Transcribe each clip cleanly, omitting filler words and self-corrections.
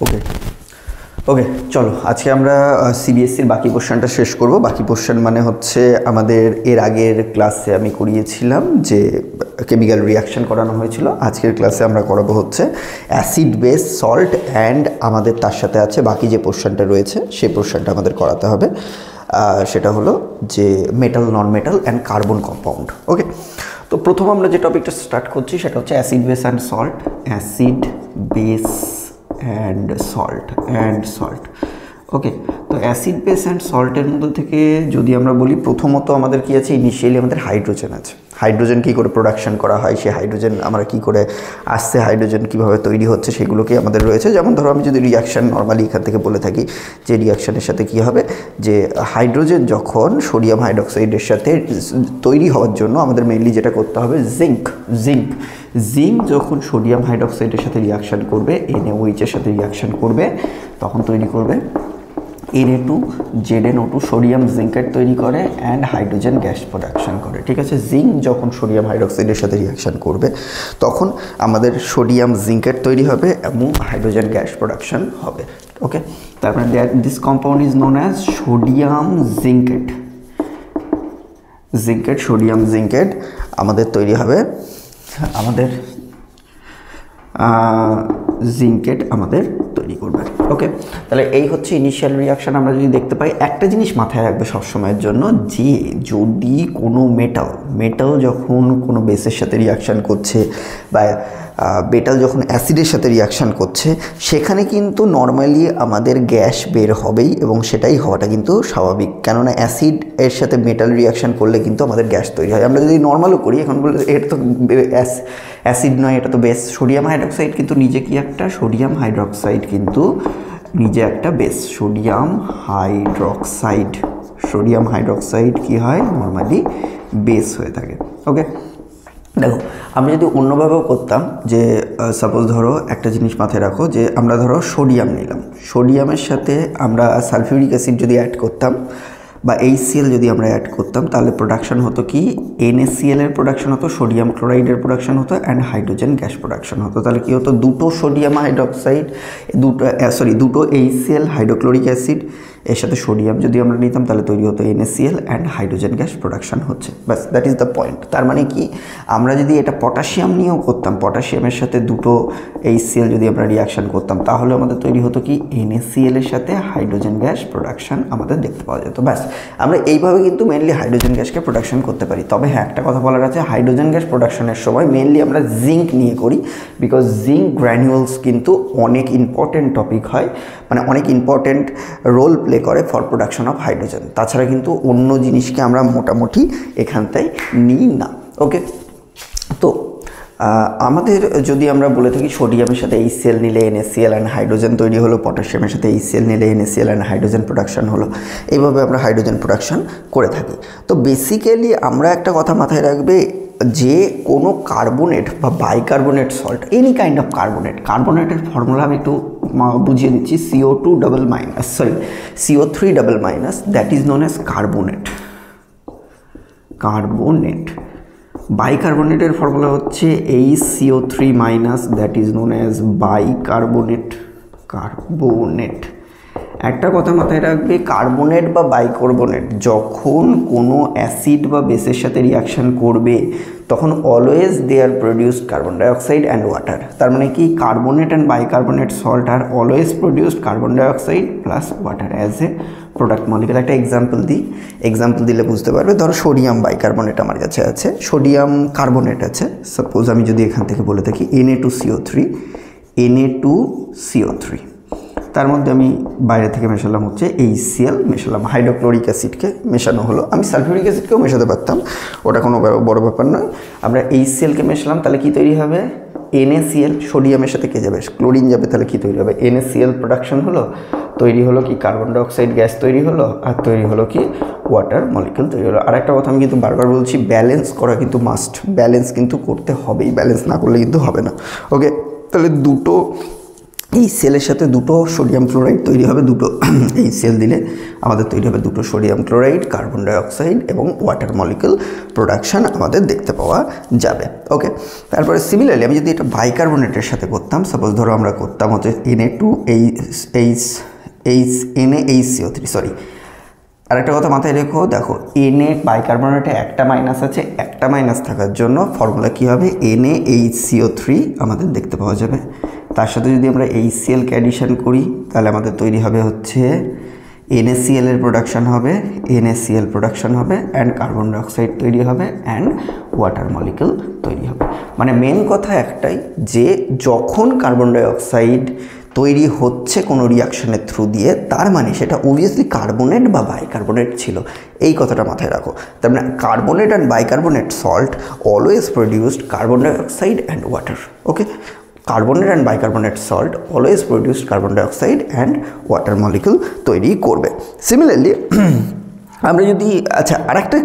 ওকে ওকে চলো আজকে আমরা সিবিএসসির বাকি পোর্শনটা শেষ করব। বাকি পোর্শন মানে হচ্ছে আমাদের এর আগের ক্লাসে আমি করিয়েছিলাম যে কেমিক্যাল রিয়াকশন করানো হয়েছিল। আজকের ক্লাসে আমরা করাবো হচ্ছে অ্যাসিড বেস সল্ট অ্যান্ড আমাদের তার সাথে আছে বাকি যে পোর্শনটা রয়েছে সেই পোর্শনটা আমাদের করাতে হবে। সেটা হলো যে metal non metal and carbon compound. Okay, তো প্রথম আমরা যে টপিকটা স্টার্ট করছি সেটা হচ্ছে acid base and salt. Acid base and salt. Okay, তো অ্যাসিড বেস অ্যান্ড সল্টের মধ্যে থেকে যদি আমরা বলি, প্রথমত আমাদের কি আছে, ইনিশিয়ালি আমাদের হাইড্রোজেন আছে। হাইড্রোজেন কী করে প্রোডাকশন করা হয়, সেই হাইড্রোজেন আমরা কী করে আসছে, হাইড্রোজেন কীভাবে তৈরি হচ্ছে, সেগুলোকে আমাদের রয়েছে। যেমন ধরো আমি যদি রিয়াকশান নর্মালি এখান থেকে বলে থাকি যে রিয়াকশানের সাথে কী হবে, যে হাইড্রোজেন যখন সোডিয়াম হাইড্রোক্সাইডের সাথে তৈরি হওয়ার জন্য আমাদের মেইনলি যেটা করতে হবে, জিঙ্ক যখন সোডিয়াম হাইড্রোক্সাইডের সাথে রিয়াকশান করবে, NaOH-এর সাথে রিয়াকশান করবে, তখন তৈরি করবে Na2ZNO2, সোডিয়াম জিঙ্কেট তৈরি করে অ্যান্ড হাইড্রোজেন গ্যাস প্রোডাকশন করে। ঠিক আছে, জিঙ্ক যখন সোডিয়াম হাইড্রোক্সাইডের সাথে রিয়াকশান করবে তখন আমাদের সোডিয়াম জিঙ্কেট তৈরি হবে এবং হাইড্রোজেন গ্যাস প্রোডাকশন হবে। ওকে, তারপরে this compound is known as sodium sodium জিঙ্কেট আমাদের তৈরি হবে, জিঙ্কেট আমাদের তৈরি করবে। ওকে, তাহলে এই হচ্ছে ইনিশিয়াল রিয়াকশান। আমরা যদি দেখতে পাই, একটা জিনিস মাথায় রাখবে সবসময়ের জন্য, যে যদি কোনো মেটাল যখন কোনো বেসের সাথে রিয়াকশান করছে বা মেটাল যখন অ্যাসিডের সাথে রিয়াকশান করছে, সেখানে কিন্তু নর্মালি আমাদের গ্যাস বের হবেই এবং সেটাই হওয়াটা কিন্তু স্বাভাবিক। কেননা অ্যাসিড এর সাথে মেটাল রিয়াকশান করলে কিন্তু আমাদের গ্যাস তৈরি হয়। আমরা যদি নর্মালও করি, এখন বলে এটা তো অ্যাসিড নয়, এটা তো বেস। সোডিয়াম হাইড্রোক্সাইড কিন্তু নিজে কি একটা, সোডিয়াম হাইড্রোক্সাইড কিন্তু নিজে একটা বেস। সোডিয়াম হাইড্রোক্সাইড কি হয়, নর্মালি বেস হয়ে থাকে। ওকে, দেখো আমি যদি অন্যভাবেও করতাম, যে সাপোজ ধরো একটা জিনিস মাথায় রাখো, যে আমরা ধরো সোডিয়াম নিলাম, সোডিয়ামের সাথে আমরা সালফিউরিক অ্যাসিড যদি অ্যাড করতাম বা HCl যদি আমরা অ্যাড করতাম, তাহলে প্রোডাকশন হতো কি, NaCl এর প্রোডাকশন হতো, সোডিয়াম ক্লোরাইডের প্রোডাকশন হতো অ্যান্ড হাইড্রোজেন গ্যাস প্রোডাকশন হতো। তাহলে কী হতো, দুটো সোডিয়াম হাইড্রোক্সাইড, দুটো HCl হাইড্রোক্লোরিক অ্যাসিড এর সাথে সোডিয়াম যদি আমরা নিতাম, তাহলে তৈরি হতো NaCl and hydrogen gas production হচ্ছে। ব্যাস, দ্যাট ইজ দ্য পয়েন্ট। তার মানে কি, আমরা যদি এটা পটাশিয়াম নিয়েও করতাম, পটাশিয়ামের সাথে দুটো HCl যদি আমরা রিয়াকশান করতাম, তাহলে আমাদের তৈরি হতো কি, NaCl এর সাথে হাইড্রোজেন গ্যাস প্রোডাকশন আমাদের দেখতে পাওয়া যেত। ব্যাস, আমরা এইভাবে কিন্তু মেনলি হাইড্রোজেন গ্যাসকে প্রোডাকশন করতে পারি। তবে হ্যাঁ, একটা কথা বলার আছে, হাইড্রোজেন গ্যাস প্রোডাকশনের সময় মেনলি আমরা জিঙ্ক নিয়ে করি, বিকজ জিঙ্ক গ্র্যানুয়ালস কিন্তু অনেক ইম্পর্টেন্ট টপিক হয়, মানে অনেক ইম্পর্টেন্ট রোল প্লে করে ফর প্রোডাকশন অফ হাইড্রোজেন। তাছাড়া কিন্তু অন্য জিনিসকে আমরা মোটামুটি এখানটায় নিই না। ওকে, তো আমাদের যদি আমরা বলে থাকি সোডিয়ামের সাথে HCl নিলে NaCl অ্যান্ড হাইড্রোজেন তৈরি হলো, পটাশিয়ামের সাথে HCl নিলে NaCl অ্যান্ড হাইড্রোজেন প্রোডাকশন হলো, এইভাবে আমরা হাইড্রোজেন প্রোডাকশন করে থাকি। তো বেসিক্যালি আমরা একটা কথা মাথায় রাখবে, যে কোনো কার্বোনেট বা bicarbonate salt, any kind of কার্বোনেটের ফর্মুলা আমি একটু বুঝিয়ে দিচ্ছি। CO3 that is known as carbonate. বাইকার্বোনেটের ফর্মুলা হচ্ছে HCO3- that is known as bicarbonate. একটা কথা মাথায় রাখবে, কার্বোনেট বা বাইকার্বোনেট যখন কোনো অ্যাসিড বা বেসের সাথে রিয়াকশান করবে, তখন always they are produced carbon dioxide and water. তার মানে কি, carbonate and bicarbonate salt are always produced carbon dioxide plus water as a product molecule. একটা এক্সাম্পল দিলে বুঝতে পারবে। ধরো সোডিয়াম বাইকার্বোনেট আমার কাছে আছে, সোডিয়াম কার্বোনেট আছে। সাপোজ আমি যদি এখান থেকে বলে থাকি Na2CO3, তার মধ্যে আমি বাইরে থেকে মেশালাম হচ্ছে HCl, মেশালাম হাইড্রোক্লোরিক অ্যাসিডকে, মেশানো হলো। আমি সালফিউরিক অ্যাসিডকেও মেশাতে পারতাম, ওটা কোনো বড় ব্যাপার নয়। আমরা HClকে মেশালাম, তাহলে কি তৈরি হবে, NaCl। সোডিয়ামের সাথে কে যাবে, ক্লোরিন যাবে, তাহলে কি তৈরি হবে, NaCl প্রোডাকশন হলো, তৈরি হলো কি, কার্বন ডাইঅক্সাইড গ্যাস তৈরি হলো, আর তৈরি হলো কি, ওয়াটার মলিকুল তৈরি হলো। আর একটা কথা আমি কিন্তু বারবার বলছি, ব্যালেন্স করা কিন্তু মাস্ট, ব্যালেন্স কিন্তু করতে হবেই, ব্যালেন্স না করলে কিন্তু হবে না। ওকে, তাহলে দুটো এই সেলের সাথে দুটো সোডিয়াম ক্লোরাইড তৈরি হবে, দুটো এই সেল দিলে আমাদের তৈরি হবে দুটো সোডিয়াম ক্লোরাইড, কার্বন ডাইঅক্সাইড এবং ওয়াটার মলিকুল প্রোডাকশান আমাদের দেখতে পাওয়া যাবে। ওকে, তারপরে সিমিলারলি আমি যদি এটা বাইকার্বনেটের সাথে করতাম, সাপোজ ধরো আমরা করতাম হচ্ছে NaHCO3, সরি আরেকটা কথা মাথায় রেখো, দেখো Na বাইকার্বনেটে একটা মাইনাস আছে, একটা মাইনাস থাকার জন্য ফর্মুলা কী হবে, NaHCO3 আমাদের দেখতে পাওয়া যাবে। তার সাথে যদি আমরা HCl কে অ্যাডিশন করি তাহলে আমাদের তৈরি হবে হচ্ছে NaCl এর প্রোডাকশান হবে, NaCl প্রোডাকশান হবে অ্যান্ড কার্বন ডাইঅক্সাইড তৈরি হবে অ্যান্ড ওয়াটার মলিকুল তৈরি হবে। মানে মেন কথা একটাই যে যখন কার্বন ডাইঅক্সাইড তৈরি হচ্ছে কোনো রিয়াকশনের থ্রু দিয়ে, তার মানে সেটা অবভিয়াসলি কার্বনেট বা বাইকার্বনেট ছিল, এই কথাটা মাথায় রাখো। তার মানে carbonate and bicarbonate salt always produced carbon dioxide and water. Okay, carbonate and bicarbonate salt always produced carbon dioxide and water molecule তৈরি করবে। সিমিলারলি আমরা যদি আচ্ছা আরেকটা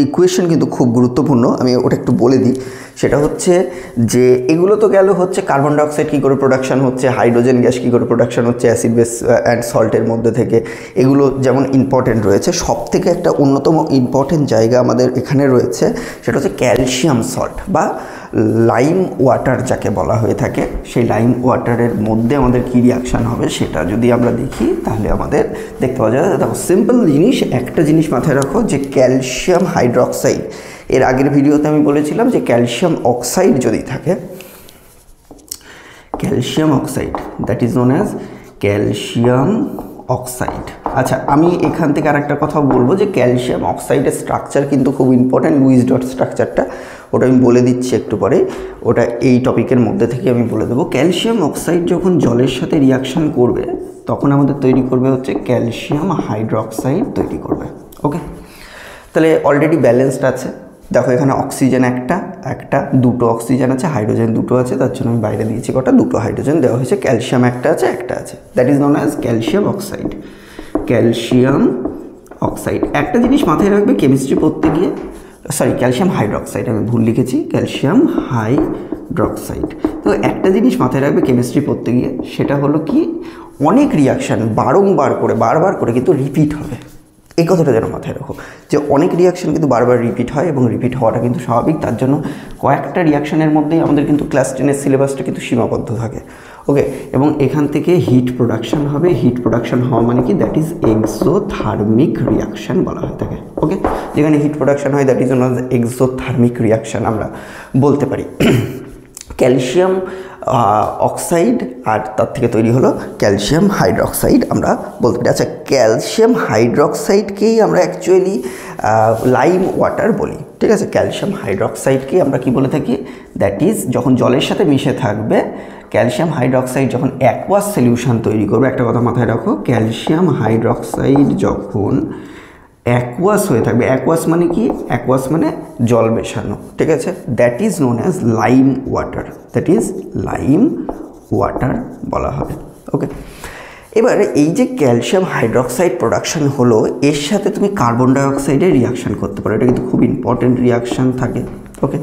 ইকুয়েশন কিন্তু খুব গুরুত্বপূর্ণ, আমি ওটা একটু বলে দিই। সেটা হচ্ছে যে এগুলো তো গেল হচ্ছে কার্বন ডাইঅক্সাইড কী করে প্রোডাকশান হচ্ছে, হাইড্রোজেন গ্যাস কী করে প্রোডাকশান হচ্ছে অ্যাসিড বেস অ্যান্ড সল্টের মধ্যে থেকে, এগুলো যেমন ইম্পর্টেন্ট রয়েছে। সব থেকে একটা অন্যতম ইম্পর্টেন্ট জায়গা আমাদের এখানে রয়েছে, সেটা হচ্ছে ক্যালসিয়াম সল্ট বা লাইম ওয়াটার যাকে বলা হয়ে থাকে। সেই লাইম ওয়াটারের মধ্যে আমাদের কী রিয়াকশান হবে সেটা যদি আমরা দেখি তাহলে আমাদের দেখতে পাওয়া যায়। দেখো সিম্পল জিনিস, একটা জিনিস মাথায় রাখো যে ক্যালসিয়াম হাইড্রক্সাইড, এর আগের ভিডিওতে আমি বলেছিলাম যে ক্যালসিয়াম অক্সাইড যদি থাকে, calcium oxide that is known as calcium oxide. আচ্ছা আমি এখান থেকে আরেকটা কথা বলবো যে ক্যালসিয়াম অক্সাইডের স্ট্রাকচার কিন্তু খুব ইম্পর্ট্যান্ট, লুইস ডট স্ট্রাকচারটা ওটা আমি বলে দিচ্ছি একটু পরে, ওটা এই টপিকের মধ্যে থেকে আমি বলে দেবো। ক্যালসিয়াম অক্সাইড যখন জলের সাথে রিয়াকশান করবে তখন আমাদের তৈরি করবে হচ্ছে ক্যালসিয়াম হাইড্রক্সাইড তৈরি করবে। ওকে, তাহলে অলরেডি ব্যালেন্সড আছে। দেখো এখানে অক্সিজেন একটা দুটো অক্সিজেন আছে, হাইড্রোজেন দুটো আছে, তার জন্য আমি বাইরে দিয়েছি কটা, দুটো হাইড্রোজেন দেওয়া হয়েছে, ক্যালসিয়াম একটা আছে, that is known as calcium oxide. Calcium oxide একটা জিনিস মাথায় রাখবে কেমিস্ট্রি পড়তে গিয়ে, সরি ক্যালসিয়াম হাইড্রক্সাইড আমি ভুল লিখেছি, ক্যালসিয়াম হাইড্রক্সাইড। তো একটা জিনিস মাথায় রাখবে কেমিস্ট্রি পড়তে গিয়ে, সেটা হলো কি অনেক রিয়াকশান বারবার করে কিন্তু রিপিট হবে। এই কথাটা যেন মাথায় রাখো যে অনেক রিয়াকশান কিন্তু বারবার রিপিট হয় এবং রিপিট হওয়াটা কিন্তু স্বাভাবিক। তার জন্য কয়েকটা রিয়াকশানের মধ্যেই আমাদের কিন্তু ক্লাস 10-এর সিলেবাসটা কিন্তু সীমাবদ্ধ থাকে। ওকে, এবং এখান থেকে হিট প্রোডাকশান হবে। হিট প্রোডাকশান হওয়া মানে কি, দ্যাট ইজ এক্সোথার্মিক রিয়াকশান বলা হয়ে থাকে। ওকে, যেখানে হিট প্রোডাকশান হয় দ্যাট ইজ এক্সোথার্মিক রিয়াকশান আমরা বলতে পারি। ক্যালসিয়াম অক্সাইড আর তার থেকে তৈরি হলো ক্যালসিয়াম হাইড্রক্সাইড আমরা বলতে পারি। আচ্ছা ক্যালসিয়াম হাইড্রক্সাইডকেই আমরা অ্যাকচুয়ালি লাইম ওয়াটার বলি, ঠিক আছে। ক্যালসিয়াম হাইড্রক্সাইডকেই আমরা কি বলে থাকি, দ্যাট ইজ যখন জলের সাথে মিশে থাকবে, ক্যালসিয়াম হাইড্রক্সাইড যখন অ্যাকোয়াস সলিউশন তৈরি করবে, একটা কথা মাথায় রাখো, ক্যালসিয়াম হাইড্রক্সাইড যখন অ্যাকোয়াস হয়ে থাকবে, অ্যাকোয়াস মানে কি, অ্যাকোয়াস মানে জল মেশানো, ঠিক আছে, that is known as lime water, that is lime water বলা হবে। ওকে, এবার এই যে ক্যালসিয়াম হাইড্রক্সাইড প্রোডাকশান হলো, এর সাথে তুমি কার্বন ডাইঅক্সাইডের রিয়াকশান করতে পারো, এটা কিন্তু খুব ইম্পর্টেন্ট রিয়াকশান থাকে। ওকে,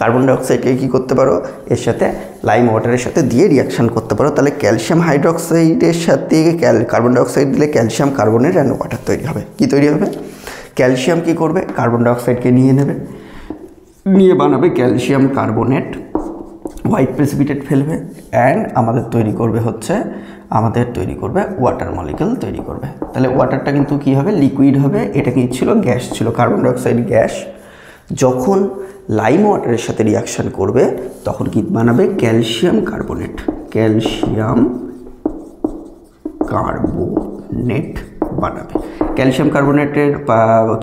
কার্বন ডাইঅক্সাইডকে কী করতে পারো, এর সাথে লাইম ওয়াটারের সাথে দিয়ে রিয়াকশান করতে পারো। তাহলে ক্যালসিয়াম হাইড্রক্সাইডের সাথে কার্বন ডাইঅক্সাইড দিলে ক্যালসিয়াম কার্বনেট অ্যান্ড ওয়াটার তৈরি হবে। কি তৈরি হবে, ক্যালসিয়াম কী করবে, কার্বন ডাইঅক্সাইডকে নিয়ে বানাবে ক্যালসিয়াম কার্বনেট, হোয়াইট প্রেসিপিটেট ফেলবে অ্যান্ড আমাদের তৈরি করবে ওয়াটার মলিকুল তৈরি করবে। তাহলে ওয়াটারটা কিন্তু কী হবে, লিকুইড হবে। এটা কি ছিল, গ্যাস ছিল, কার্বন ডাইঅক্সাইড গ্যাস। যখন লাইম ওয়াটারের সাথে রিয়াকশান করবে তখন কি বানাবে, ক্যালসিয়াম কার্বনেট বানাবে। ক্যালসিয়াম কার্বনেটের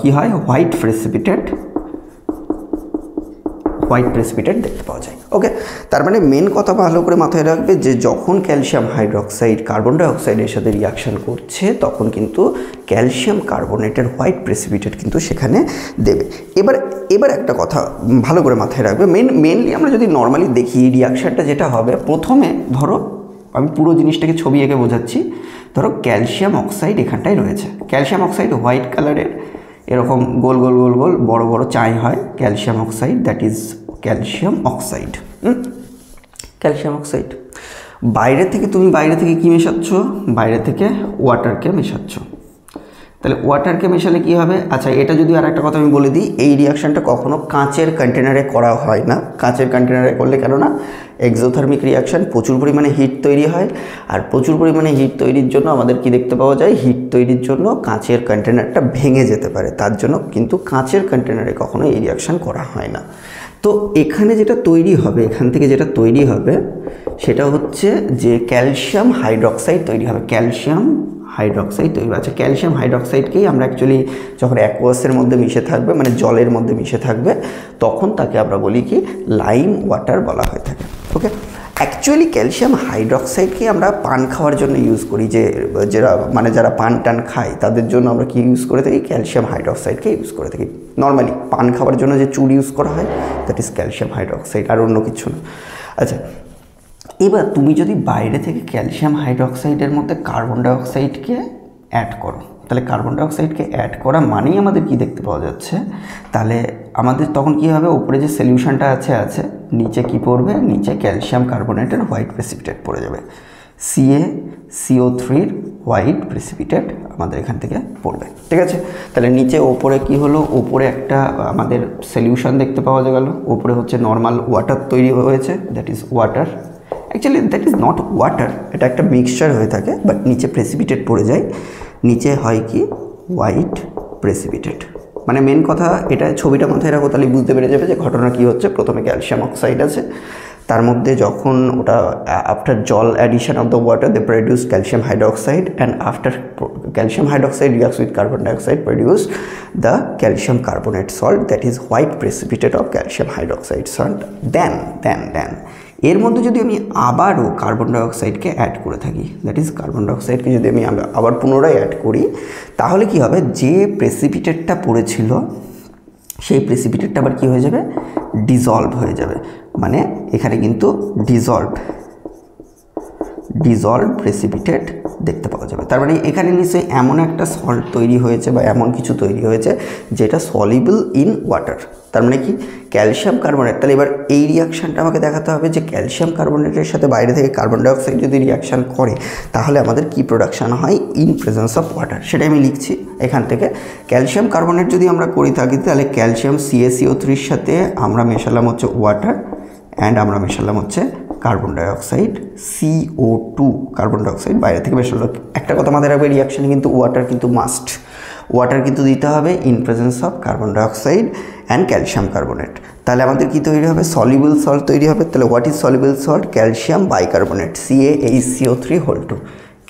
কি হয়, হোয়াইট প্রেসিপিটেট দেখতে পাওয়া যায়। ওকে, তার মানে মেন কথা ভালো করে মাথায় রাখবে যে যখন ক্যালসিয়াম হাইড্রক্সাইড কার্বন ডাইঅক্সাইডের সাথে রিয়াকশান করছে তখন কিন্তু ক্যালসিয়াম কার্বনেটের হোয়াইট প্রেসিপিটেট কিন্তু সেখানে দেবে। এবার একটা কথা ভালো করে মাথায় রাখবে, মেনলি আমরা যদি নর্মালি দেখি রিয়াকশানটা যেটা হবে, প্রথমে ধরো আমি পুরো জিনিসটাকে ছবি এঁকে বোঝাচ্ছি। ধরো ক্যালসিয়াম অক্সাইড এখানটায় রয়েছে, ক্যালসিয়াম অক্সাইড হোয়াইট কালারের, এরকম গোল বড় বড় চাই হয় calcium oxide, that is calcium oxide. বাইরে থেকে কি মেশাচ্ছ? বাইরে থেকে ওয়াটারকে মেশাচ্ছ। তাহলে ওয়াটারকে মেশালে কি হবে? আচ্ছা, এটা যদি আর একটা কথা আমি বলে দিই, এই রিয়াকশানটা কখনো কাঁচের কন্টেনারে করা হয় না। কাঁচের কন্টেনারে করলে কেননা এক্সোথার্মিক রিয়াকশান, প্রচুর পরিমাণে হিট তৈরি হয়, আর প্রচুর পরিমাণে হিট তৈরির জন্য আমাদের কি দেখতে পাওয়া যায়? হিট তৈরির জন্য কাঁচের কন্টেনারটা ভেঙে যেতে পারে, তার জন্য কিন্তু কাঁচের কন্টেনারে কখনো এই রিয়াকশান করা হয় না। তো এখানে যেটা তৈরি হবে, এখান থেকে যেটা তৈরি হবে সেটা হচ্ছে যে ক্যালসিয়াম হাইড্রক্সাইড তৈরি হবে। ক্যালসিয়াম হাইড্রক্সাইড তৈরি আছে। ক্যালসিয়াম হাইড্রক্সাইডকেই আমরা অ্যাকচুয়ালি যখন অ্যাকোয়াসের মধ্যে মিশে থাকবে, মানে জলের মধ্যে মিশে থাকবে, তখন তাকে আমরা বলি কি লাইম ওয়াটার বলা হয়ে থাকে। ওকে, অ্যাকচুয়ালি ক্যালসিয়াম হাইড্রক্সাইডকে আমরা পান খাওয়ার জন্য ইউজ করি, যারা পান টান খায় তাদের জন্য আমরা কি ইউজ করে থাকি? ক্যালসিয়াম হাইড্রক্সাইডকে ইউজ করে থাকি। নর্মালি পান খাওয়ার জন্য যে চুন ইউজ করা হয়, দ্যাট ইজ ক্যালসিয়াম হাইড্রক্সাইড, আর অন্য কিছু না। আচ্ছা, এবার তুমি যদি বাইরে থেকে ক্যালসিয়াম হাইড্রক্সাইডের মধ্যে কার্বন ডাইঅক্সাইডকে অ্যাড করো, তাহলে কার্বন ডাইঅক্সাইডকে অ্যাড করা মানেই আমাদের কি দেখতে পাওয়া যাচ্ছে? তাহলে আমাদের তখন কি হবে? উপরে যে সলিউশনটা আছে নিচে কি পড়বে? নিচে ক্যালসিয়াম কার্বনেটের হোয়াইট প্রেসিপিটেট পড়ে যাবে। CaCO3 হোয়াইট প্রেসিপিটেট আমাদের এখান থেকে পড়বে। ঠিক আছে, তাহলে নিচে ওপরে কি হলো? ওপরে একটা আমাদের সলিউশন দেখতে পাওয়া গেল। ওপরে হচ্ছে নর্মাল ওয়াটার তৈরি হয়েছে, that is water. Actually that is not water, এটা একটা মিক্সচার হয়ে থাকে, বাট নিচে প্রেসিপিটেট পড়ে যায়। নিচে হয় কি? White precipitate. মানে মেন কথা, এটা ছবিটা মাথায় রাখো, তাহলে বুঝতে পেরে যাবে যে ঘটনা কী হচ্ছে। প্রথমে ক্যালসিয়াম অক্সাইড আছে, তার মধ্যে যখন ওটা আফটার জল addition of the water they produce calcium hydroxide, and after calcium hydroxide reacts with carbon dioxide produce the calcium carbonate salt, that is white precipitate of calcium hydroxide salt. Then এর মধ্যে যদি আমি আবারও carbon ডাইঅক্সাইডকে add করে থাকি, that is carbon ডাইঅক্সাইডকে যদি আমি আবার পুনরায় অ্যাড করি, তাহলে কি হবে? যে প্রেসিপিটেটটা পড়েছিল সেই প্রেসিপিটেটটা আবার কী হয়ে যাবে? ডিজলভ হয়ে যাবে। মানে এখানে কিন্তু ডিজলভ প্রেসিপিটেট দেখতে পাওয়া যাবে। তার মানে এখানে নিশ্চয়ই এমন একটা সল্ট তৈরি হয়েছে বা এমন কিছু তৈরি হয়েছে যেটা সলিবল ইন ওয়াটার। তার মানে কি? Calcium carbonate. তাহলে এবার এই রিয়াকশানটা আমাকে দেখাতে হবে যে ক্যালসিয়াম কার্বনেটের সাথে বাইরে থেকে কার্বন ডাইঅক্সাইড যদি রিয়াকশান করে, তাহলে আমাদের কি প্রোডাকশান হয় ইন প্রেজেন্স অফ ওয়াটার, সেটাই আমি লিখছি এখান থেকে। ক্যালসিয়াম কার্বনেট যদি আমরা করে থাকি, তাহলে ক্যালসিয়াম CaCO3 সাথে আমরা মেশালাম হচ্ছে ওয়াটার, অ্যান্ড আমরা মেশালাম হচ্ছে carbon dioxide CO2, carbon dioxide বাইরে থেকে মেশালো। একটা কথা মাথায় রাখবে, রিয়াকশানে কিন্তু ওয়াটার কিন্তু মাস্ট, ওয়াটার কিন্তু দিতে হবে in presence of carbon dioxide and calcium carbonate. তাহলে আমাদের কি তৈরি হবে? সলিবল সল্ট তৈরি হবে। তাহলে what is soluble salt? Calcium bicarbonate, CaHCO3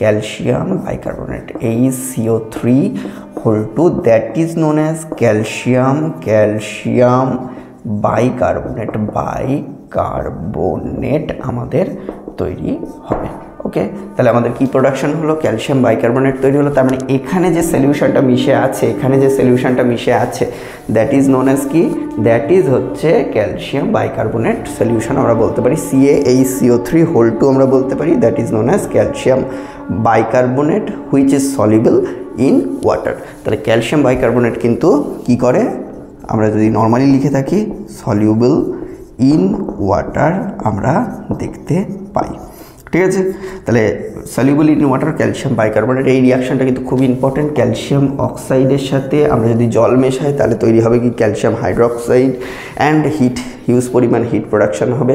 calcium bicarbonate HCO3 that is known as calcium bicarbonate আমাদের তৈরি হবে। ওকে, তাহলে আমাদের কি প্রোডাকশন হলো? ক্যালসিয়াম বাইকার্বনেট তৈরি হলো। তার মানে এখানে যে সলিউশনটা মিশে আছে দ্যাট ইজ নোন অ্যাজ কি? দ্যাট ইজ হচ্ছে ক্যালসিয়াম বাইকার্বনেট সলিউশন। আমরা বলতে পারি CaHCO3 আমরা বলতে পারি that is known as calcium bicarbonate which is soluble in water. তাহলে ক্যালসিয়াম বাইকার্বনেট কিন্তু কি করে? আমরা যদি নর্মালি লিখে থাকি সলিউবল ইন ওয়াটার আমরা দেখতে পাই। ঠিক আছে, তাহলে soluble in water calcium bicarbonate, এই রিয়াকশানটা কিন্তু খুব ইম্পর্টেন্ট। ক্যালসিয়াম অক্সাইডের সাথে আমরা যদি জল মেশাই, তাহলে তৈরি হবে কি? ক্যালসিয়াম হাইড্রক্সাইড, অ্যান্ড হিউজ পরিমাণ হিট প্রোডাকশন হবে।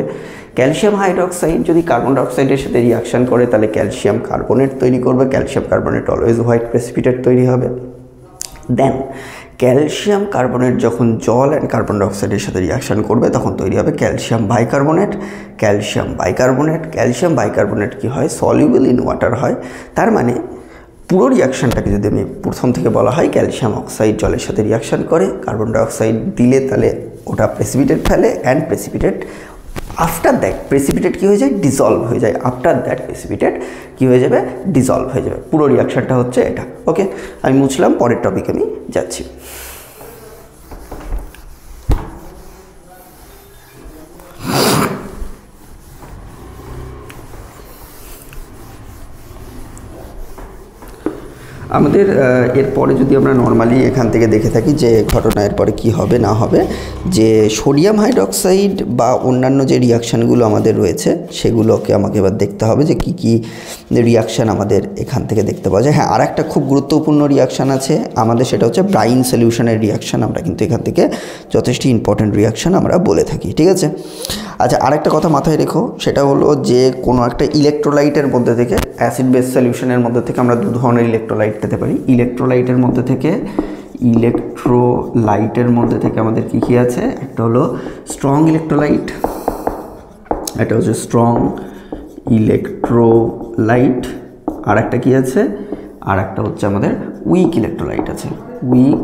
ক্যালসিয়াম হাইড্রক্সাইড যদি কার্বন ডাইঅক্সাইডের সাথে রিয়াকশান করে, তাহলে ক্যালসিয়াম কার্বনেট তৈরি করবে। Calcium carbonate always white precipitate তৈরি হবে। দেন ক্যালসিয়াম কার্বনেট যখন জল অ্যান্ড কার্বন ডাইঅক্সাইডের সাথে রিয়াকশান করবে, তখন তৈরি হবে ক্যালসিয়াম বাইকার্বনেট। ক্যালসিয়াম বাইকার্বনেট কি হয়? সলিউবল ইন ওয়াটার হয়। তার মানে পুরো রিয়াকশানটাকে যদি আমি প্রথম থেকে বলা হয়, ক্যালসিয়াম অক্সাইড জলের সাথে রিয়াকশান করে, কার্বন ডাইঅক্সাইড দিলে তাহলে ওটা প্রেসিপিটেট ফেলে, and precipitate after that precipitate কী হয়ে যায়? ডিজলভ হয়ে যায়। আফটার দ্যাট প্রেসিপিটেট কী হয়ে যাবে? ডিজলভ হয়ে যাবে। পুরো রিয়াকশানটা হচ্ছে এটা। ওকে, আমি মুছলাম, পরের টপিকে আমি যাচ্ছি। আমাদের এরপরে যদি আমরা নর্মালি এখান থেকে দেখে থাকি যে ঘটনা এরপরে কী হবে না হবে, যে সোডিয়াম হাইড্রক্সাইড বা অন্যান্য যে রিয়াকশানগুলো আমাদের রয়েছে সেগুলোকে আমাকে এবার দেখতে হবে যে কী কী রিয়াকশান আমাদের এখান থেকে দেখতে পাওয়া যায়। হ্যাঁ, আর একটা খুব গুরুত্বপূর্ণ রিয়াকশান আছে আমাদের, সেটা হচ্ছে ব্রাইন সলিউশনের রিয়াকশান। আমরা কিন্তু এখান থেকে যথেষ্ট ইম্পর্ট্যান্ট রিয়াকশান আমরা বলে থাকি, ঠিক আছে। আচ্ছা, আরেকটা কথা মাথায় রেখো, সেটা হলো যে কোনো একটা ইলেকট্রোলাইটের মধ্যে থেকে, অ্যাসিড বেস সলিউশনের মধ্যে থেকে আমরা দু ধরনের ইলেকট্রোলাইট পেতে পারি। ইলেকট্রোলাইটের মধ্যে থেকে আমাদের কী কী আছে, একটা হলো স্ট্রং ইলেকট্রোলাইট, এটা হচ্ছে স্ট্রং ইলেকট্রোলাইট, আর একটা কী আছে, আর একটা হচ্ছে আমাদের উইক ইলেকট্রোলাইট আছে, উইক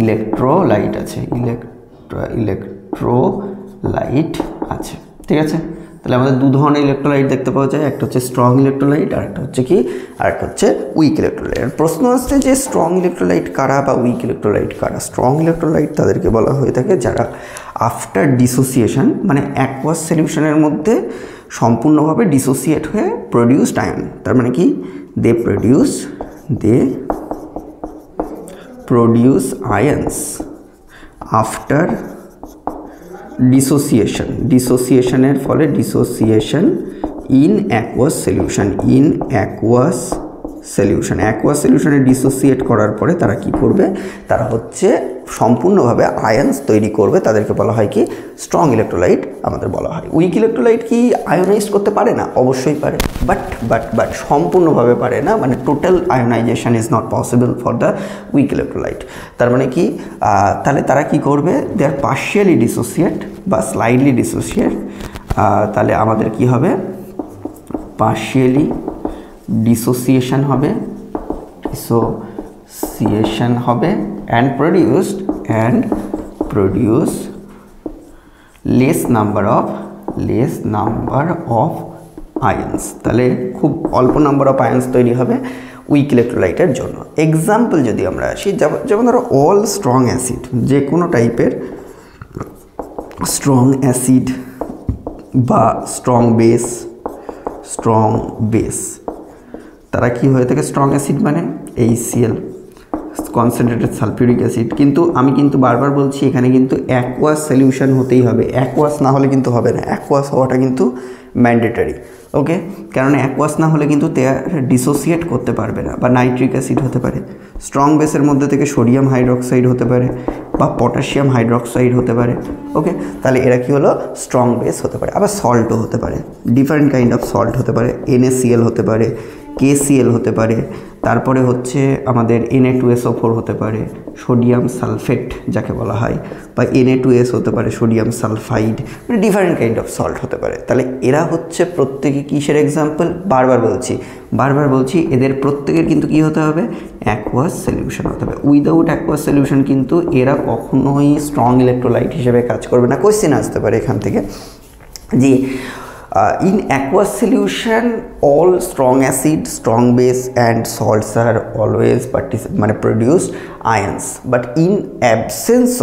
ইলেকট্রোলাইট আছে, ইলেকট্রোলাইট আছে, ঠিক আছে। তাহলে আমাদের দু ধরনের ইলেকট্রোলাইট দেখতে পাওয়া যায়, একটা হচ্ছে স্ট্রং ইলেকট্রোলাইট, আর একটা হচ্ছে কি, আর একটা হচ্ছে উইক ইলেকট্রোলাইট। প্রশ্ন আসছে যে স্ট্রং ইলেকট্রোলাইট কারা বা উইক ইলেকট্রোলাইট কারা। স্ট্রং ইলেকট্রোলাইট তাদেরকে বলা হয়ে থাকে যারা আফটার ডিসোসিয়েশন, মানে অ্যাকুয়াস সলিউশনের মধ্যে সম্পূর্ণভাবে ডিসোসিয়েট হয়ে প্রডিউসড আয়ন। তার মানে কি, দে প্রডিউস আয়ন্স আফটার ডিসোসিয়েশনের ফলে, ডিসোসিয়েশন ইন অ্যাকুয়াস সলিউশনে ডিসোসিয়েট করার পরে তারা কি করবে, তারা হচ্ছে সম্পূর্ণভাবে আয়ন্স তৈরি করবে। তাদেরকে বলা হয় কি, স্ট্রং ইলেকট্রোলাইট আমাদের বলা হয়। উইক ইলেকট্রোলাইট কি আয়োনাইজ করতে পারে না? অবশ্যই পারে, বাট সম্পূর্ণভাবে পারে না, মানে total ionisation is not possible for the weak electrolyte. তার মানে কি, তাহলে তারা কি করবে, দে আর পার্শিয়ালি ডিসোসিয়েট বা স্লাইডলি ডিসোসিয়েট। তাহলে আমাদের কি হবে, পার্শিয়ালি ডিসোসিয়েশন হবে and produce less number of ions। তাহলে খুব অল্প নাম্বার অফ আয়ন্স তৈরি হবে উইক ইলেকট্রোলাইটের জন্য। এক্সাম্পল যদি আমরা আসি, যেমন ধরো অল স্ট্রং অ্যাসিড, যে কোনো টাইপের স্ট্রং অ্যাসিড বা স্ট্রং বেস, তারা কি হয়ে থাকে, স্ট্রং অ্যাসিড মানে HCl, কনসেন্ট্রেটেড সালফিউরিক অ্যাসিড। কিন্তু আমি কিন্তু বারবার বলছি এখানে কিন্তু অ্যাকুয়াস সলিউশন হতেই হবে, অ্যাকুয়াস না হলে কিন্তু হবে না, অ্যাকুয়াস হওয়াটা কিন্তু ম্যান্ডেটরি, ওকে। কারণ অ্যাকুয়াস না হলে কিন্তু ডিসোসিয়েট করতে পারবে না, বা নাইট্রিক অ্যাসিড হতে পারে, স্ট্রং বেসের মধ্যে থেকে সোডিয়াম হাইড্রক্সাইড হতে পারে বা পটাশিয়াম হাইড্রক্সাইড হতে পারে, ওকে। তাহলে এরা কি হলো, স্ট্রং বেস হতে পারে। আবার সল্টও হতে পারে, ডিফারেন্ট কাইন্ড অফ সল্ট হতে পারে, NaCl হতে পারে, KCl হতে পারে, তারপরে হচ্ছে আমাদের Na2SO4 হতে পারে, সোডিয়াম সালফেট যাকে বলা হয়, বা Na2S হতে পারে, সোডিয়াম সালফাইড, মানে ডিফারেন্ট কাইন্ড অফ সল্ট হতে পারে। তাহলে এরা হচ্ছে প্রত্যেকে কিসের এক্সাম্পল, বারবার বলছি এদের প্রত্যেকের কিন্তু কি হতে হবে, অ্যাকুয়াস সলিউশন হতে হবে। উইদাউট অ্যাকুয়াস সলিউশন কিন্তু এরা কখনোই স্ট্রং ইলেকট্রোলাইট হিসেবে কাজ করবে না। কোয়েশ্চেন আসতে পারে এখান থেকে যে in aqueous solution all strong acid, strong base and salts are always produce ions, but in absence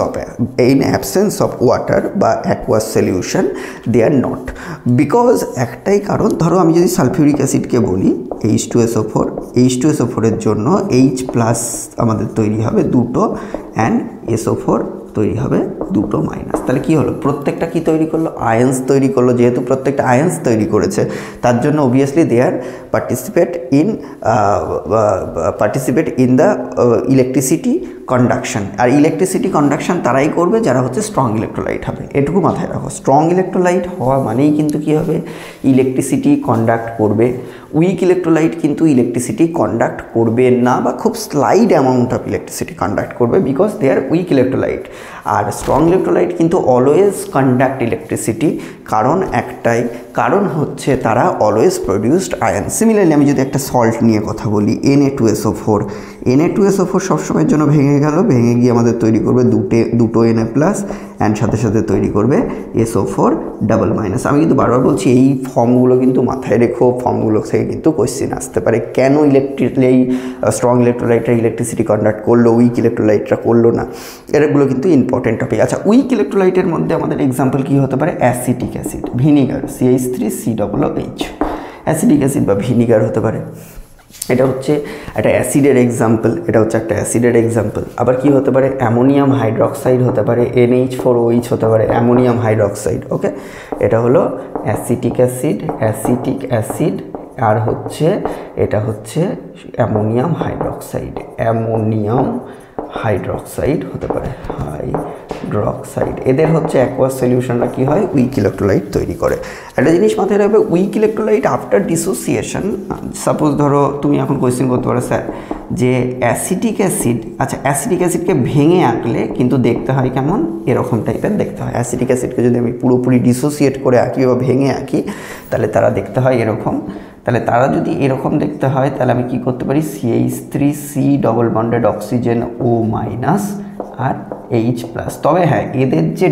of water বা aqueous solution they are not, because একটাই কারণ, ধরো আমি যদি সালফিউরিক অ্যাসিডকে বলি H2SO4 এর জন্য H+ আমাদের তৈরি হবে দুটো and SO4 তৈরি হবে দুটো মাইনাস। তাহলে কি হলো, প্রত্যেকটা কি তৈরি করলো, আয়ন্স তৈরি করলো। যেহেতু প্রত্যেকটা আয়ন্স তৈরি করেছে তার জন্য obviously they are participate in the electricity conduction. আর ইলেকট্রিসিটি কন্ডাকশন তারাই করবে যারা হচ্ছে স্ট্রং ইলেকট্রোলাইট হবে, এটুকু মাথায় রাখো। স্ট্রং ইলেকট্রোলাইট হওয়া মানেই কিন্তু কি হবে, ইলেকট্রিসিটি কন্ডাক্ট করবে। উইক ইলেকট্রোলাইট কিন্তু ইলেকট্রিসিটি কন্ডাক্ট করবে না, বা খুব slight amount of electricity conduct করবে, because they are weak electrolyte. আর স্ট্রং ইলেকট্রোলাইট কিন্তু অলওয়েজ কন্ডাক্ট ইলেকট্রিসিটি, কারণ হচ্ছে তারা অলওয়েজ প্রডিউসড আয়ন। সিমিলারলি আমি যদি একটা সল্ট নিয়ে কথা বলি, Na2SO4 সবসময়ের জন্য ভেঙে গিয়ে আমাদের তৈরি করবে দুটো Na+ অ্যান্ড সাথে তৈরি করবে SO4 ডাবল মাইনাস। আমি কিন্তু বারবার বলছি এই ফর্মগুলো কিন্তু মাথায় রেখো, ফর্মগুলো থেকে কিন্তু কোয়েশ্চেন আসতে পারে, কেন স্ট্রং ইলেকট্রোলাইটরা ইলেকট্রিসিটি কন্ডাক্ট করলো, উইক ইলেকট্রোলাইটরা করলো না, এগুলো কিন্তু ইম্পর্টেন্ট টপিক। আচ্ছা, উইক ইলেকট্রোলাইটের মধ্যে আমাদের এক্সাম্পল কী হতে পারে, acetic acid, vinegar CH3COOH, acidic acid বা ভিনিগার হতে পারে। এটা হচ্ছে একটা অ্যাসিডের এক্সাম্পল, এটা হচ্ছে একটা অ্যাসিডের এক্সাম্পল। আবার কি হতে পারে, অ্যামোনিয়াম হাইড্রক্সাইড হতে পারে, NH4OH হতে পারে, অ্যামোনিয়াম হাইড্রক্সাইড। ওকে, এটা হলো অ্যাসিটিক অ্যাসিড, আর হচ্ছে এটা হচ্ছে অ্যামোনিয়াম হাইড্রক্সাইড হতে পারে, হাইড্রক্সাইড। এদের হচ্ছে অ্যাকোয়াস সলিউশনরা কি হয়, উইক ইলেকট্রোলাইট তৈরি করে। একটা জিনিস মাথায় রাখবে, weak electrolyte after dissociation, suppose ধরো তুমি এখন কোয়েশ্চেন করতে পারো স্যার যে অ্যাসিটিক অ্যাসিডকে ভেঙে আঁকলে কিন্তু দেখতে হয় কেমন, এরকম টাইপের দেখতে হয়। অ্যাসিটিক অ্যাসিডকে যদি আমি পুরোপুরি ডিসোসিয়েট করে আঁকি বা ভেঙে আঁকি তাহলে তারা দেখতে হয় এরকম। তাহলে তারা যদি এরকম দেখতে হয় তাহলে আমি কি করতে পারি, CH3C double bonded oxygen O minus আর H প্লাস। তবে হ্যাঁ, এদের যে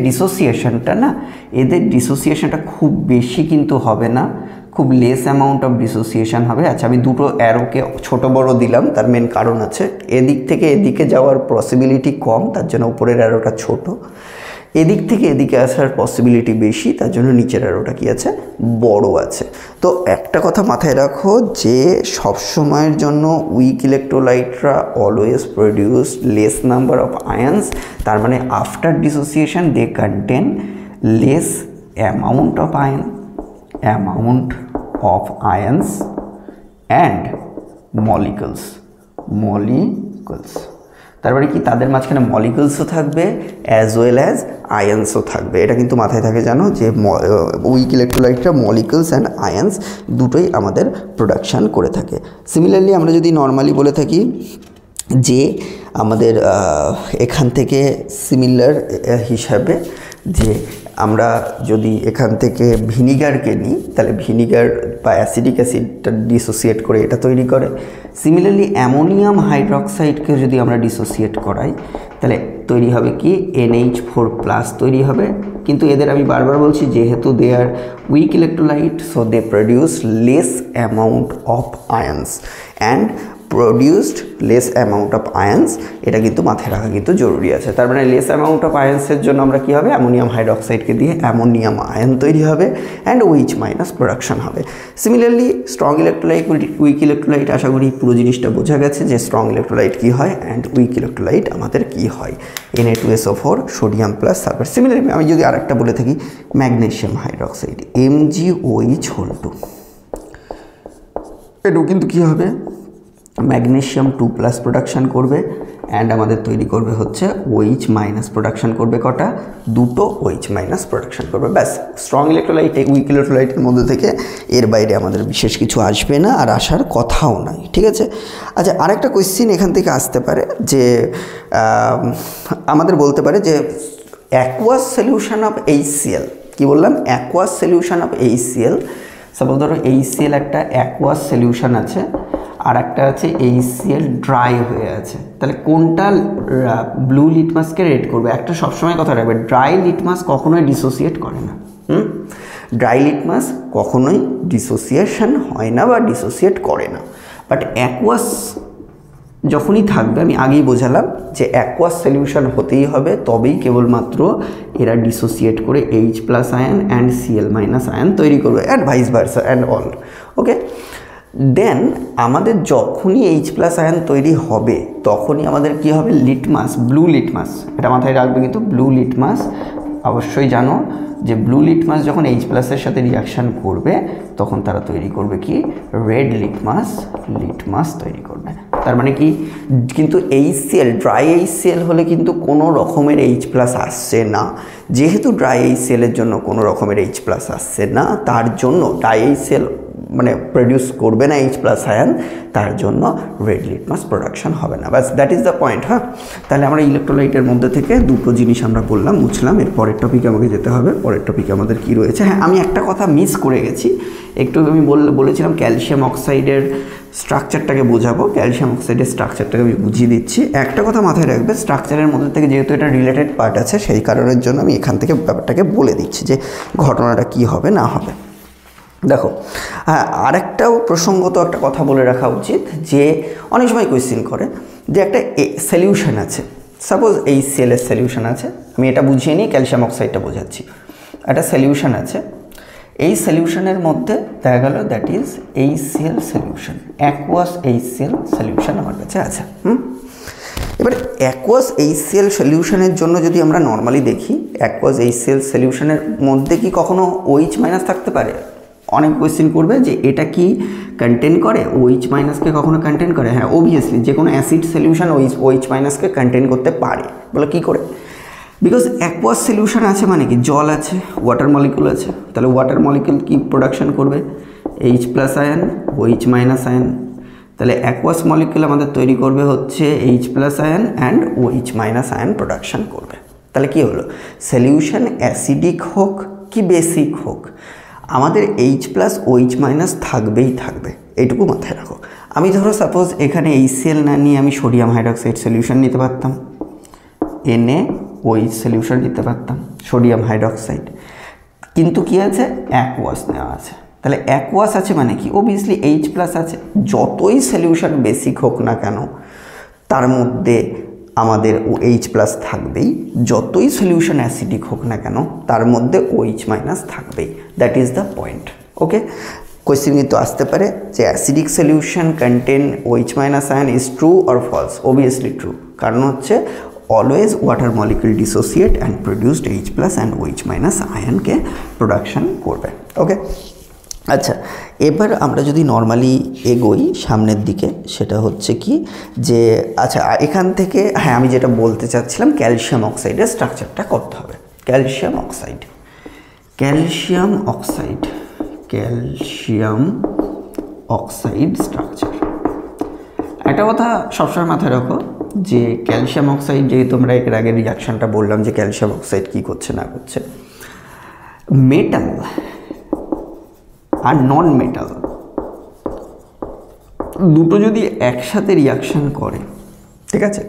ডিসোসিয়েশনটা খুব বেশি কিন্তু হবে না, খুব লেস অ্যামাউন্ট অফ ডিসোসিয়েশন হবে। আচ্ছা, আমি দুটো অ্যারোকে ছোট বড় দিলাম, তার মেন কারণ আছে এদিক থেকে এদিকে যাওয়ার পসিবিলিটি কম, তার জন্য উপরের অ্যারোটা ছোট। এদিক থেকে এদিকে আসার পসিবিলিটি বেশি, তার জন্য নিচের অ্যারোটা কি আছে, বড় আছে। তো একটা কথা মাথায় রাখো যে সবসময়ের জন্য উইক ইলেকট্রোলাইটরা always produce less number of ions, তার মানে after dissociation they contain less amount of ions and molecules. তার মানে কি, তাদের মাঝখানে মলিকুলসও থাকবে অ্যাজ ওয়েল অ্যাজ আয়ন্সও থাকবে। এটা কিন্তু মাথায় থাকে জানো যে উইক ইলেকট্রোলাইটরা মলিকুলস অ্যান্ড আয়ন্স দুটোই আমাদের প্রোডাকশান করে থাকে। সিমিলারলি আমরা যদি নর্মালি বলে থাকি যে আমাদের এখান থেকে সিমিলার হিসাবে যে আমরা যদি এখান থেকে ভিনিগারকে নিই তাহলে ভিনিগার বা অ্যাসিডিক অ্যাসিডটা ডিসোসিয়েট করে এটা তৈরি করে। সিমিলারলি অ্যামোনিয়াম হাইড্রক্সাইডকে যদি আমরা ডিসোসিয়েট করাই তাহলে তৈরি হবে কি, NH4+ তৈরি হবে। কিন্তু এদের আমি বারবার বলছি যেহেতু they are weak electrolyte, so they produce less amount of ions and produced less amount of ions, এটা কিন্তু মাথায় রাখা কিন্তু জরুরি আছে। তার মানে লেস অ্যামাউন্ট অফ আয়ন্সের জন্য আমরা কী হবে, অ্যামোনিয়াম হাইড্রক্সাইডকে দিয়ে অ্যামোনিয়াম আয়ন তৈরি হবে অ্যান্ড OH মাইনাস প্রোডাকশন হবে। Similarly strong electrolyte, weak electrolyte, আশা করি পুরো জিনিসটা বোঝা গেছে যে স্ট্রং ইলেকট্রোলাইট কী হয় অ্যান্ড উইক ইলেকট্রোলাইট আমাদের কী হয়, Na2SO4 sodium plus sulphur. Similarly আমি যদি আরেকটা বলে থাকি ম্যাগনেসিয়াম হাইড্রক্সাইড MgOH2, এটাও কিন্তু কী হবে, ম্যাগনেসিয়াম 2+ প্রোডাকশান করবে অ্যান্ড আমাদের তৈরি করবে হচ্ছে OH মাইনাস প্রোডাকশান করবে কটা, দুটো OH মাইনাস প্রোডাকশান করবে। ব্যাস, স্ট্রং ইলেকট্রোলাইট উইক ইলেকট্রোলাইটের মধ্যে থেকে এর বাইরে আমাদের বিশেষ কিছু আসবে না আর আসার কথাও নাই, ঠিক আছে। আচ্ছা, আরেকটা কোয়েশ্চেন এখান থেকে আসতে পারে যে আমাদের বলতে পারে যে অ্যাকোয়াস সলিউশন অফ HCl, কি বললাম, aqueous solution of HCl। Suppose ধরো HCl একটা অ্যাকোয়াস সলিউশন আছে আর একটা আছে HCl ড্রাই হয়ে আছে, তাহলে কোনটা ব্লু লিটমাসকে রেড করবে? একটা সবসময় কথা রাখবে, ড্রাই লিটমাস কখনোই ডিসোসিয়েট করে না। ড্রাই লিটমাস কখনোই ডিসোসিয়েশন হয় না বা ডিসোসিয়েট করে না, বাট অ্যাকোয়াস যখনই থাকবে, আমি আগেই বোঝালাম যে অ্যাকোয়াস সলিউশন হতেই হবে, তবেই কেবলমাত্র এরা ডিসোসিয়েট করে H+ ion and Cl- ion তৈরি করবে and vice versa and all. Okay, then আমাদের যখনই H+ আয়ন তৈরি হবে তখনই আমাদের কি হবে, লিটমাস, ব্লু লিটমাস, এটা মাথায় রাখবে কিন্তু ব্লু লিটমাস অবশ্যই জানো যে ব্লু লিটমাস যখন H+ সাথে রিয়াকশান করবে তখন তারা তৈরি করবে কি, রেড লিটমাস তৈরি করবে। তার মানে কি, কিন্তু HCl ড্রাই HCl হলে কিন্তু কোনো রকমের H+ আসছে না। যেহেতু ড্রাই HCl এর জন্য কোনো রকমের H+ আসছে না, তার জন্য ড্রাই HCl মানে প্রডিউস করবে না H+ আয়ন, তার জন্য রেড লিটমাস প্রোডাকশন হবে না। বাস, দ্যাট ইজ দ্য পয়েন্ট। হ্যাঁ, তাহলে আমরা ইলেকট্রোলাইটের মধ্যে থেকে দুটো জিনিস আমরা বললাম, বুঝলাম। এর পরের টপিকে আমাকে যেতে হবে। পরের টপিকে আমাদের কি রয়েছে, হ্যাঁ আমি একটা কথা মিস করে গেছি, একটু আমি বলেছিলাম ক্যালসিয়াম অক্সাইডের স্ট্রাকচারটাকে বোঝাবো। ক্যালসিয়াম অক্সাইডের স্ট্রাকচারটাকে আমি বুঝিয়ে দিচ্ছি। একটা কথা মাথায় রাখবে, স্ট্রাকচারের মধ্যে থেকে যেহেতু এটা রিলেটেড পার্ট আছে, সেই কারণের জন্য আমি এখান থেকে ব্যাপারটাকে বলে দিচ্ছি যে ঘটনাটা কি হবে না হবে। দেখো, হ্যাঁ আরেকটাও প্রসঙ্গত একটা কথা বলে রাখা উচিত যে অনেক সময় কোয়েশ্চেন করে যে একটা সলিউশন আছে, সাপোজ HCl এর সলিউশন আছে, আমি এটা বুঝিয়ে নিই, ক্যালসিয়াম অক্সাইডটা বোঝাচ্ছি। একটা সলিউশন আছে, এই সলিউশনের মধ্যে দেখা গেল that is HCl solution, aqueous HCl solution আমার কাছে আছে। এবার অ্যাকুয়াস HCl সলিউশনের জন্য যদি আমরা নর্মালি দেখি, অ্যাকুয়াস HCl সলিউশনের মধ্যে কি কখনো OH মাইনাস থাকতে পারে? অনেক কোয়েশ্চেন করবে যে এটা কি কন্টেন করে, OH মাইনাসকে কখনো কন্টেন করে? হ্যাঁ, অবভিয়াসলি যে কোনো অ্যাসিড সলিউশন OH মাইনাসকে কন্টেন করতে পারে। বলো কী করে? বিকজ অ্যাকুয়াস সলিউশন আছে মানে কি, জল আছে, ওয়াটার মলিকুল আছে, তাহলে ওয়াটার মলিকুল কি প্রোডাকশন করবে? H+ ion, OH minus ion. তাহলে অ্যাকুয়াস মলিকুল আমাদের তৈরি করবে হচ্ছে H+ ion and OH minus ion production করবে। তাহলে কি হলো, সলিউশন অ্যাসিডিক হোক কি বেসিক হোক, আমাদের H+ OH মাইনাস থাকবেই থাকবে, এইটুকু মাথায় রাখো। আমি ধরো সাপোজ এখানে HCl না নিয়ে আমি সোডিয়াম হাইড্রক্সাইড সলিউশন নিতে পারতাম, NaOH সলিউশন নিতে পারতাম, সোডিয়াম হাইড্রক্সাইড, কিন্তু কি আছে, অ্যাকুয়াস নেওয়া আছে। তাহলে অ্যাকুয়াস আছে মানে কি, অবভিয়াসলি H+ আছে। যতই সলিউশন বেসিক হোক না কেন তার মধ্যে আমাদের H+ থাকবেই, যতই সলিউশন অ্যাসিডিক হোক না কেন তার মধ্যে OH মাইনাস থাকবেই। That is the point. Okay, question কিন্তু আসতে পারে যে acidic solution contain OH minus ion, is true or false? Obviously true, কারণ হচ্ছে always water molecule dissociate and produced H+ and OH minus আয়নকে প্রোডাকশন করবে। Okay, আচ্ছা, এবার আমরা যদি নর্মালি এগোই সামনের দিকে, সেটা হচ্ছে কি যে আচ্ছা এখান থেকে, হ্যাঁ আমি যেটা বলতে চাচ্ছিলাম, ক্যালসিয়াম অক্সাইডের স্ট্রাকচারটা করতে হবে। Calcium oxide, calcium oxide, calcium oxide structure. একটা কথা সবসময় মাথায় রাখো যে ক্যালসিয়াম অক্সাইড, যেহেতু আমরা এর আগে রিয়াকশানটা বললাম যে ক্যালসিয়াম অক্সাইড কী করছে না করছে, মেটাল আর নন মেটাল দুটো যদি একসাথে রিয়াকশান করে, ঠিক আছে,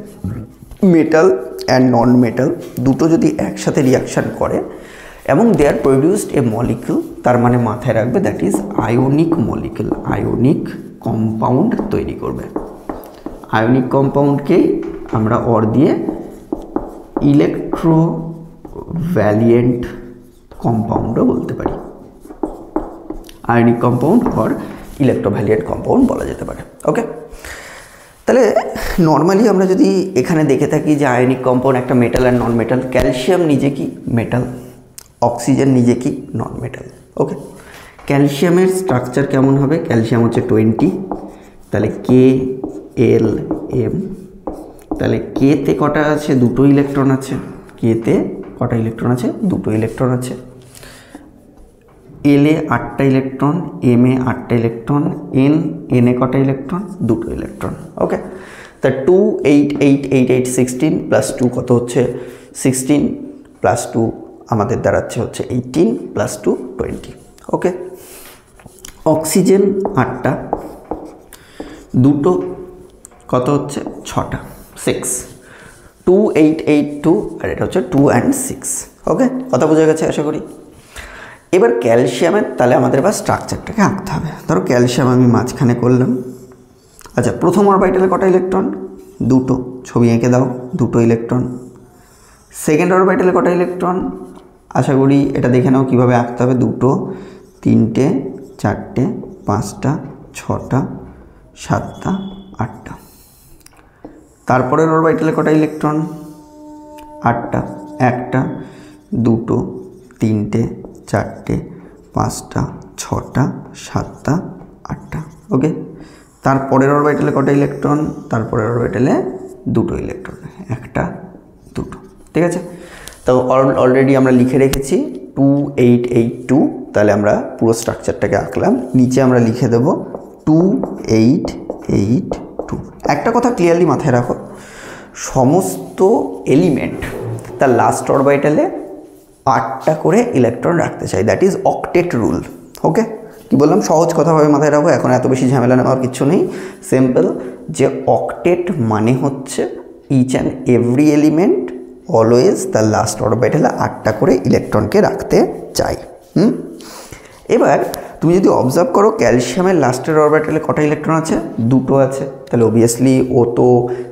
মেটাল অ্যান্ড নন মেটাল দুটো যদি একসাথে রিয়াকশান করে এবং দে আর প্রডিউসড এ মলিকুল, তার মানে মাথায় রাখবে that is ionic molecule, ionic compound তৈরি করবে। আয়োনিক কম্পাউন্ডকেই আমরা অর দিয়ে ইলেকট্রোভ্যালিয়েন্ট কম্পাউন্ডও বলতে পারি। আয়নিক কম্পাউন্ড অর ইলেকট্রোভ্যালিয়েন্ট কম্পাউন্ড বলা যেতে পারে। ওকে, তাহলে নর্মালি আমরা যদি এখানে দেখে থাকি যে আয়নিক কম্পাউন্ড একটা মেটাল আর নন মেটাল, ক্যালসিয়াম নিজে কি মেটাল, অক্সিজেন নিজে কি নন মেটাল। ওকে, ক্যালসিয়ামের স্ট্রাকচার কেমন হবে, ক্যালসিয়াম হচ্ছে 20, তাহলে KLm, তাহলে কেতে কটা আছে, দুটো ইলেকট্রন আছে, কেতে কটা ইলেকট্রন আছে, দুটো ইলেকট্রন আছে। এল এ 8টা ইলেকট্রন, এম এ 8টা ইলেকট্রন, এন এ কটা ইলেকট্রন, দুটো ইলেকট্রন। ওকে, তা 2 8 8 8 8 16 প্লাস 2 কত হচ্ছে 16 প্লাস 2 আমাদের দাঁড়াচ্ছে হচ্ছে 18 প্লাস 2 20। ওকে, অক্সিজেন 8টা, দুটো কত হচ্ছে 6টা, 6, 2 8 8 2, আর এটা হচ্ছে 2 and 6। ওকে, কথা বোঝা গেছে আশা করি। এবার ক্যালসিয়ামের তাহলে আমাদের এবার স্ট্রাকচারটাকে আঁকতে হবে। ধরো ক্যালসিয়াম আমি মাঝখানে করলাম। আচ্ছা, প্রথম অরবিটালে কটা ইলেকট্রন, দুটো, ছবি এঁকে দাও, দুটো ইলেকট্রন। সেকেন্ড অরবিটালে কটা ইলেকট্রন, আশা করি এটা দেখে নাও কীভাবে আঁকতে হবে, দুটো, তিনটে, চারটে, পাঁচটা, ছটা, সাতটা, আটটা। তারপরের অরবিটালে কটা ইলেকট্রন, 8টা, একটা, দুটো, তিনটে, চারটে, পাঁচটা, ছটা, সাতটা, আটটা। ওকে, তারপরের অরবিটালে কটা ইলেকট্রন, তারপরের অরবিটালে দুটো ইলেকট্রন, একটা, দুটো। ঠিক আছে, তো অলরেডি আমরা লিখে রেখেছি 2 8 8 2, তাহলে আমরা পুরো স্ট্রাকচারটাকে আঁকলাম। নিচে আমরা লিখে দেব 2 8 8 2। একটা কথা ক্লিয়ারলি মাথায় রাখো, সমস্ত এলিমেন্ট তার লাস্ট অরবিটালে 8টা করে ইলেকট্রন রাখতে চাই, দ্যাট ইজ অক্টেট রুল। ওকে, কি বললাম, সহজ কথাভাবে মাথায় রাখো, এখন এত বেশি ঝামেলা নেওয়ার কিছু নেই, সিম্পল যে অক্টেট মানে হচ্ছে each and every element always তার লাস্ট অরবিটালে 8টা করে ইলেকট্রনকে রাখতে চাই। এবার তুমি যদি অবজার্ভ করো ক্যালসিয়ামের লাস্টের অরবিটালে কটা ইলেকট্রন আছে, দুটো আছে, তাহলে অবভিয়াসলি ও তো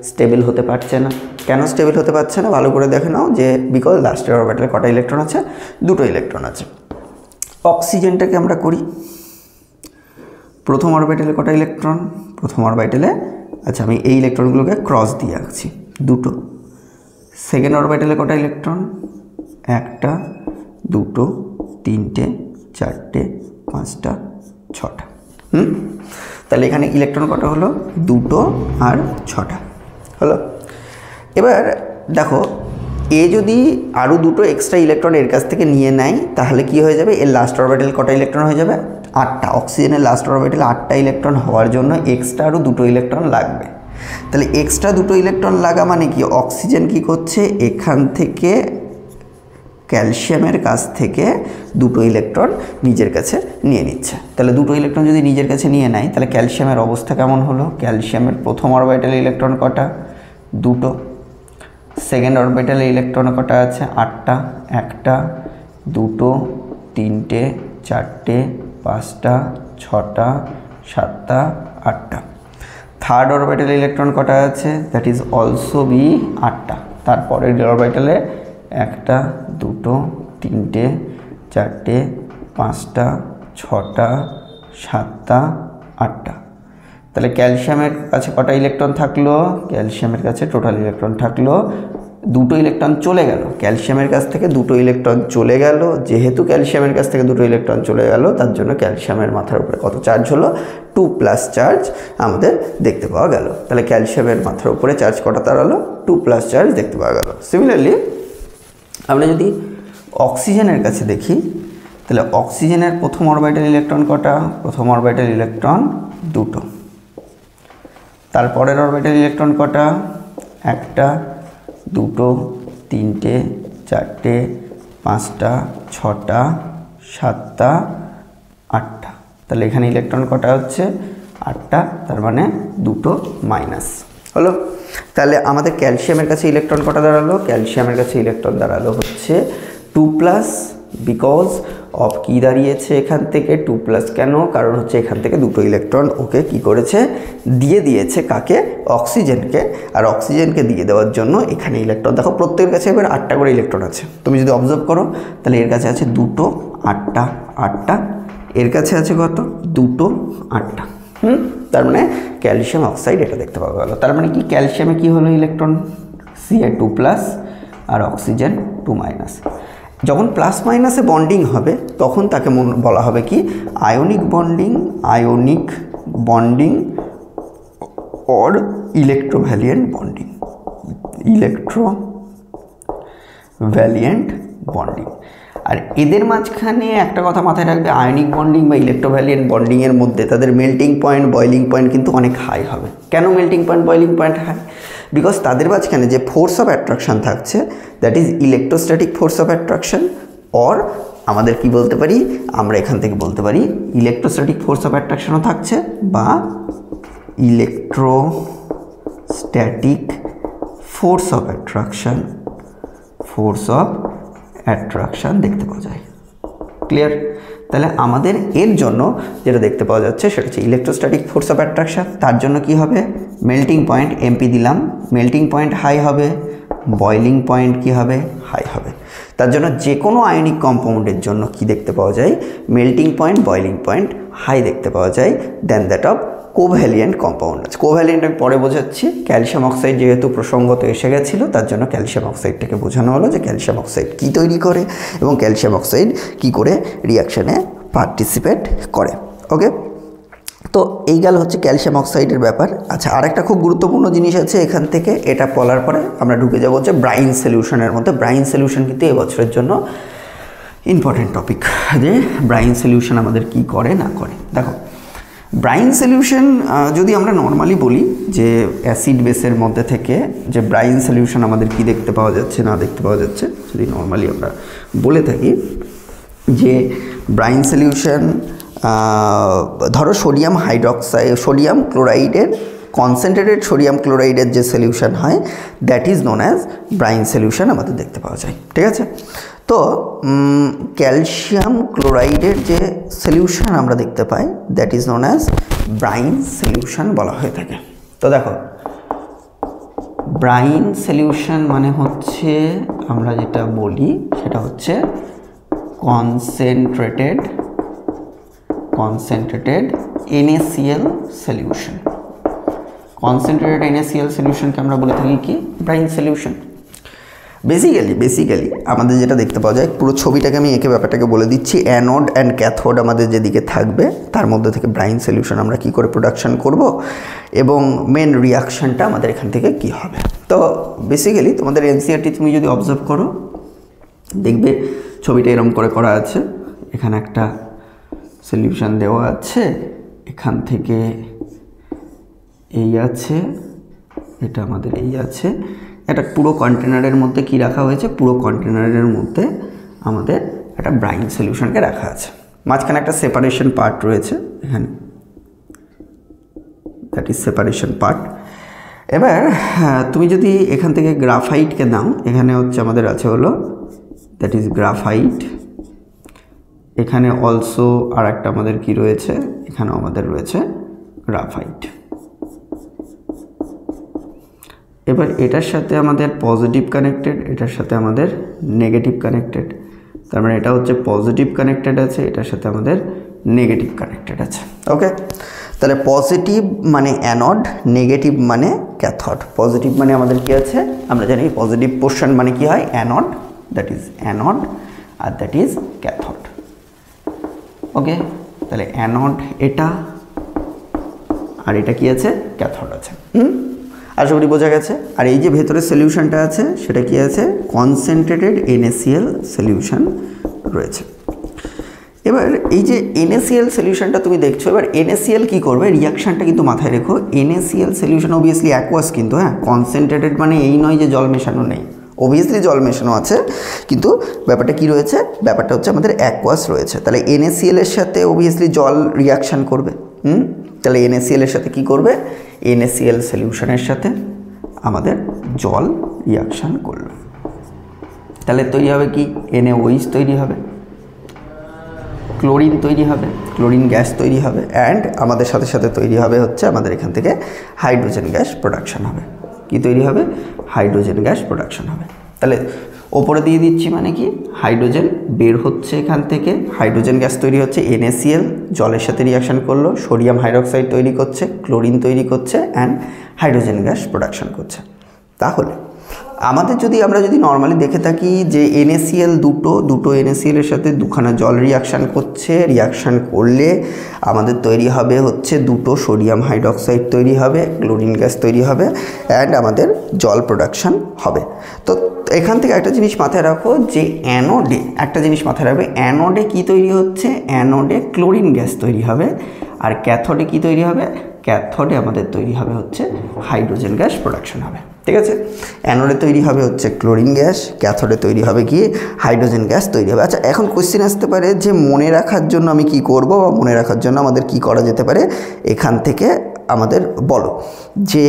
স্টেবল হতে পারছে না। কেন স্টেবল হতে পারছে না, ভালো করে দেখে নাও যে বিকজ লাস্টের অরবিটালে কটা ইলেকট্রন আছে, দুটো ইলেকট্রন আছে। অক্সিজেনটাকে আমরা করি প্রথম অরবিটালে কটা ইলেকট্রন, প্রথম অরবিটালে, আচ্ছা আমি এই ইলেকট্রনগুলোকে ক্রস দিয়ে আঁকছি, দুটো। সেকেন্ড অরবিটালে কটা ইলেকট্রন, একটা, দুটো, তিনটে, চারটে, পাঁচটা, ছটা। তাহলে এখানে ইলেকট্রন কটা হলো, দুটো আর ছটা হলো। এবার দেখো এ যদি আরও দুটো এক্সট্রা ইলেকট্রন এর কাছ থেকে নিয়ে নেয় তাহলে কি হয়ে যাবে, এর লাস্ট অরবিটাল কটা ইলেকট্রন হয়ে যাবে, আটটা। অক্সিজেনের লাস্ট অরবিটালে আটটা ইলেকট্রন হওয়ার জন্য এক্সট্রা আরও দুটো ইলেকট্রন লাগবে। তাহলে এক্সট্রা দুটো ইলেকট্রন লাগা মানে কি, অক্সিজেন কি করছে, এখান থেকে ক্যালসিয়ামের কাছ থেকে দুটো ইলেকট্রন নিজের কাছে নিয়ে নিচ্ছে। তাহলে দুটো ইলেকট্রন যদি নিজের কাছে নিয়ে নেয় তাহলে ক্যালসিয়ামের অবস্থা কেমন হলো, ক্যালসিয়ামের প্রথম অরবিটালে ইলেকট্রন কটা, দুটো। সেকেন্ড অরবিটালে ইলেকট্রন কটা আছে, আটটা, একটা, দুটো, তিনটে, চারটে, পাঁচটা, ছটা, সাতটা, আটটা। থার্ড অরবিটালে ইলেকট্রন কটা আছে, দ্যাট ইজ অলসো বি আটটা। তারপরের অরবিটালে একটা, দুটো, তিনটে, চারটে, পাঁচটা, ছটা, সাতটা, আটটা। তাহলে ক্যালসিয়ামের কাছে কটা ইলেকট্রন থাকলো, ক্যালসিয়ামের কাছে টোটাল ইলেকট্রন থাকলো দুটো ইলেকট্রন চলে গেল, ক্যালসিয়ামের কাছ থেকে দুটো ইলেকট্রন চলে গেল। যেহেতু ক্যালসিয়ামের কাছ থেকে দুটো ইলেকট্রন চলে গেল তার জন্য ক্যালসিয়ামের মাথার উপরে কত চার্জ হলো, 2+ চার্জ আমাদের দেখতে পাওয়া গেল। তাহলে ক্যালসিয়ামের মাথার উপরে চার্জ কটা দাঁড়ালো, 2+ চার্জ দেখতে পাওয়া গেল। সিমিলারলি আমরা যদি অক্সিজেনের কাছে দেখি তাহলে অক্সিজেনের প্রথম অরবিটাল ইলেকট্রন কটা, প্রথম অরবিটাল ইলেকট্রন দুটো। তারপরের অরবিটাল ইলেকট্রন কটা, একটা, দুটো, তিনটে, চারটে, পাঁচটা, ছটা, সাতটা, আটটা। তাহলে এখানে ইলেকট্রন কটা হচ্ছে, আটটা, তার মানে দুটো মাইনাস হলো। তাহলে আমাদের ক্যালসিয়ামের কাছে ইলেকট্রন কটা দাঁড়ালো, ক্যালসিয়ামের কাছে ইলেকট্রন দাঁড়ালো হচ্ছে 2+, বিকজ অফ কি দাঁড়িয়েছে এখান থেকে 2+, কেন, কারণ হচ্ছে এখান থেকে দুটো ইলেকট্রন ওকে কি করেছে, দিয়ে দিয়েছে, কাকে, অক্সিজেনকে। আর অক্সিজেনকে দিয়ে দেওয়ার জন্য এখানে ইলেকট্রন দেখো প্রত্যেকের কাছে এবার 8টা করে ইলেকট্রন আছে। তুমি যদি অবজার্ভ করো তাহলে এর কাছে আছে দুটো, আটটা, আটটা, এর কাছে আছে কত, দুটো, আটটা। তার মানে ক্যালসিয়াম অক্সাইড এটা দেখতে পাওয়া গেল। তার মানে কি, ক্যালসিয়ামে কি হলো ইলেকট্রন, Ca2+ আর অক্সিজেন 2-। যখন প্লাস মাইনাসে বন্ডিং হবে তখন তাকে বলা হবে কি, ionic bonding, ionic bonding or electrovalent bonding, electrovalent bonding. আর এদের মাঝখানে একটা কথা মাথায় রাখবে, আয়নিক বন্ডিং বা ইলেকট্রোভ্যালিয়েন্ট বন্ডিংয়ের মধ্যে তাদের মেল্টিং পয়েন্ট, বয়লিং পয়েন্ট কিন্তু অনেক হাই হবে। কেন melting point, boiling point high, because তাদের মাঝখানে যে ফোর্স অফ অ্যাট্রাকশান থাকছে that is electrostatic force of attraction, or আমাদের কি বলতে পারি, আমরা এখান থেকে বলতে পারি ইলেকট্রোস্ট্যাটিক ফোর্স অফ অ্যাট্রাকশানও থাকছে বা ইলেকট্রোস্ট্যাটিক ফোর্স অফ অ্যাট্রাকশান দেখতে পাওয়া যায়। ক্লিয়ার? তাহলে আমাদের এর জন্য যেটা দেখতে পাওয়া যাচ্ছে সেটা হচ্ছে ইলেকট্রোস্ট্যাটিক ফোর্স অফ অ্যাট্রাকশান। তার জন্য কি হবে, মেল্টিং পয়েন্ট এমপি দিলাম, মেল্টিং পয়েন্ট হাই হবে, বয়লিং পয়েন্ট কি হবে, হাই হবে। তার জন্য যে কোনো আয়নিক কম্পাউন্ডের জন্য কি দেখতে পাওয়া যায়, melting point, boiling point high দেখতে পাওয়া যায় then that of covalent compound আছে। কোভ্যালিয়েন্ট আমি পরে বোঝাচ্ছি। ক্যালসিয়াম অক্সাইড যেহেতু প্রসঙ্গত এসে গেছিলো তার জন্য ক্যালসিয়াম অক্সাইডটাকে বোঝানো হলো যে ক্যালসিয়াম অক্সাইড কী তৈরি করে এবং ক্যালসিয়াম অক্সাইড কী করে রিয়াকশানে পার্টিসিপেট করে। ওকে, তো এই গেল হচ্ছে ক্যালসিয়াম অক্সাইডের ব্যাপার। আচ্ছা, আরেকটা খুব গুরুত্বপূর্ণ জিনিস আছে এখান থেকে, এটা বলার পরে আমরা ঢুকে যাবো হচ্ছে ব্রাইন সলিউশনের মধ্যে। ব্রাইন সলিউশন কিন্তু এবছরের জন্য ইম্পর্টেন্ট টপিক, যে ব্রাইন সলিউশন আমাদের কি করে না করে। দেখো ব্রাইন সলিউশন যদি আমরা নর্মালি বলি যে অ্যাসিড বেসের মধ্যে থেকে যে ব্রাইন সলিউশন আমাদের কি দেখতে পাওয়া যাচ্ছে না দেখতে পাওয়া যাচ্ছে, যদি নর্মালি আমরা বলে থাকি যে ব্রাইন সলিউশন, ধরো সোডিয়াম হাইড্রক্সাইড, সোডিয়াম ক্লোরাইডের কনসেন্ট্রেটেড সোডিয়াম ক্লোরাইডের যে সলিউশন হয় that is known as brine solution আমাদের দেখতে পাওয়া যায়। ঠিক আছে, তো ক্যালসিয়াম ক্লোরাইডের যে সলিউশন আমরা দেখতে পাই that is known as brine solution বলা হয়ে থাকে। তো দেখো ব্রাইন সলিউশন মানে হচ্ছে আমরা যেটা বলি সেটা হচ্ছে concentrated NaCl solution। Concentrated NaCl সলিউশনকে আমরা বলে থাকি কি ব্রাইন সলিউশন। বেসিক্যালি আমাদের যেটা দেখতে পাওয়া যায়, পুরো ছবিটাকে আমি এঁকে ব্যাপারটাকে বলে দিচ্ছি। অ্যানোড অ্যান্ড ক্যাথোড আমাদের যেদিকে থাকবে তার মধ্যে থেকে ব্রাইন সলিউশন আমরা কি করে প্রোডাকশন করব এবং মেন রিয়াকশানটা আমাদের এখান থেকে কি হবে। তো বেসিক্যালি তোমাদের এনসিইআরটি তুমি যদি অবজার্ভ করো দেখবে ছবিটা এরকম করে করা আছে। এখানে একটা সলিউশন দেওয়া আছে, এখান থেকে এই আছে, এটা আমাদের এই আছে। এটা পুরো কন্টেনারের মধ্যে কি রাখা হয়েছে, পুরো কন্টেনারের মধ্যে আমাদের একটা ব্রাইন সলিউশনকে রাখা আছে। মাঝখানে একটা সেপারেশন পার্ট রয়েছে এখানে, দ্যাট ইজ সেপারেশন পার্ট। এবার তুমি যদি এখান থেকে গ্রাফাইটকে নাও, এখানে হচ্ছে আমাদের আছে হলো দ্যাট ইজ গ্রাফাইট। এখানে অলসো আর একটা আমাদের কি রয়েছে, এখানেও আমাদের রয়েছে গ্রাফাইট। এবার এটার সাথে আমাদের পজিটিভ কানেক্টেড, এটার সাথে আমাদের নেগেটিভ কানেক্টেড। তার মানে এটা হচ্ছে পজিটিভ কানেক্টেড আছে, এটার সাথে আমাদের নেগেটিভ কানেক্টেড আছে। ওকে, তাহলে পজিটিভ মানে অ্যানোড, নেগেটিভ মানে ক্যাথোড। পজিটিভ মানে আমাদের কি আছে, আমরা জানি পজিটিভ পোর্শন মানে কি হয় অ্যানোড, দ্যাট ইজ অ্যানোড, আর দ্যাট ইজ ক্যাথোড। ওকে, তাহলে অ্যানোড এটা, আর এটা কি আছে, ক্যাথোড আছে। আশা করি বোঝা গেছে। আর এই যে ভেতরে সলিউশনটা আছে সেটা কি আছে, কনসেন্ট্রেটেড NaCl সলিউশন রয়েছে। এবার এই যে NaCl সলিউশনটা তুমি দেখছো, এবার NaCl কি করবে, রিয়াকশানটা কিন্তু মাথায় রেখো। NaCl সলিউশন অবভিয়াসলি অ্যাকোয়াস কিন্তু, হ্যাঁ, কনসেন্ট্রেটেড মানে এই নয় যে জল মেশানো নেই, অবভিয়াসলি জল মেশানো আছে, কিন্তু ব্যাপারটা কি রয়েছে, ব্যাপারটা হচ্ছে আমাদের অ্যাকোয়াস রয়েছে। তাহলে NaCl এর সাথে অবভিয়াসলি জল রিয়াকশান করবে। তাহলে NaCl এর সাথে কি করবে, NaCl সলিউশনের সাথে আমাদের জল রিয়াকশান করলো, তাহলে তৈরি হবে কি, NaOH তৈরি হবে, ক্লোরিন তৈরি হবে, ক্লোরিন গ্যাস তৈরি হবে, অ্যান্ড আমাদের সাথে সাথে তৈরি হবে হচ্ছে আমাদের এখান থেকে হাইড্রোজেন গ্যাস প্রোডাকশান হবে। কি তৈরি হবে, হাইড্রোজেন গ্যাস প্রোডাকশান হবে। তাহলে ওপরে দিয়ে দিচ্ছি মানে কি, হাইড্রোজেন বের হচ্ছে এখান থেকে, হাইড্রোজেন গ্যাস তৈরি হচ্ছে, NaCl জলের সাথে রিয়াকশান করলো, সোডিয়াম হাইড্রোক্সাইড তৈরি করছে, ক্লোরিন তৈরি করছে, অ্যান্ড হাইড্রোজেন গ্যাস প্রোডাকশান করছে। তাহলে আমাদের আমরা যদি নর্মালি দেখে থাকি যে NaCl দুটো NaCl এর সাথে দুখানা জল রিয়াকশান করছে, রিয়াকশান করলে আমাদের তৈরি হবে হচ্ছে দুটো সোডিয়াম হাইড্রোক্সাইড তৈরি হবে, ক্লোরিন গ্যাস তৈরি হবে, অ্যান্ড আমাদের জল প্রোডাকশান হবে। তো এখান থেকে একটা জিনিস মাথায় রাখো যে অ্যানোডে, একটা জিনিস মাথায় রাখবে, অ্যানোডে কি তৈরি হচ্ছে, অ্যানোডে ক্লোরিন গ্যাস তৈরি হবে, আর ক্যাথোডে কি তৈরি হবে, ক্যাথোডে আমাদের তৈরি হবে হচ্ছে হাইড্রোজেন গ্যাস প্রোডাকশন হবে। ঠিক আছে, অ্যানোডে তৈরি হবে হচ্ছে ক্লোরিন গ্যাস, ক্যাথোডে তৈরি হবে কি হাইড্রোজেন গ্যাস তৈরি হবে। আচ্ছা, এখন কোশ্চেন আসতে পারে যে মনে রাখার জন্য আমি কি করব, বা মনে রাখার জন্য আমাদের কি করা যেতে পারে, এখান থেকে আমাদের বলো যে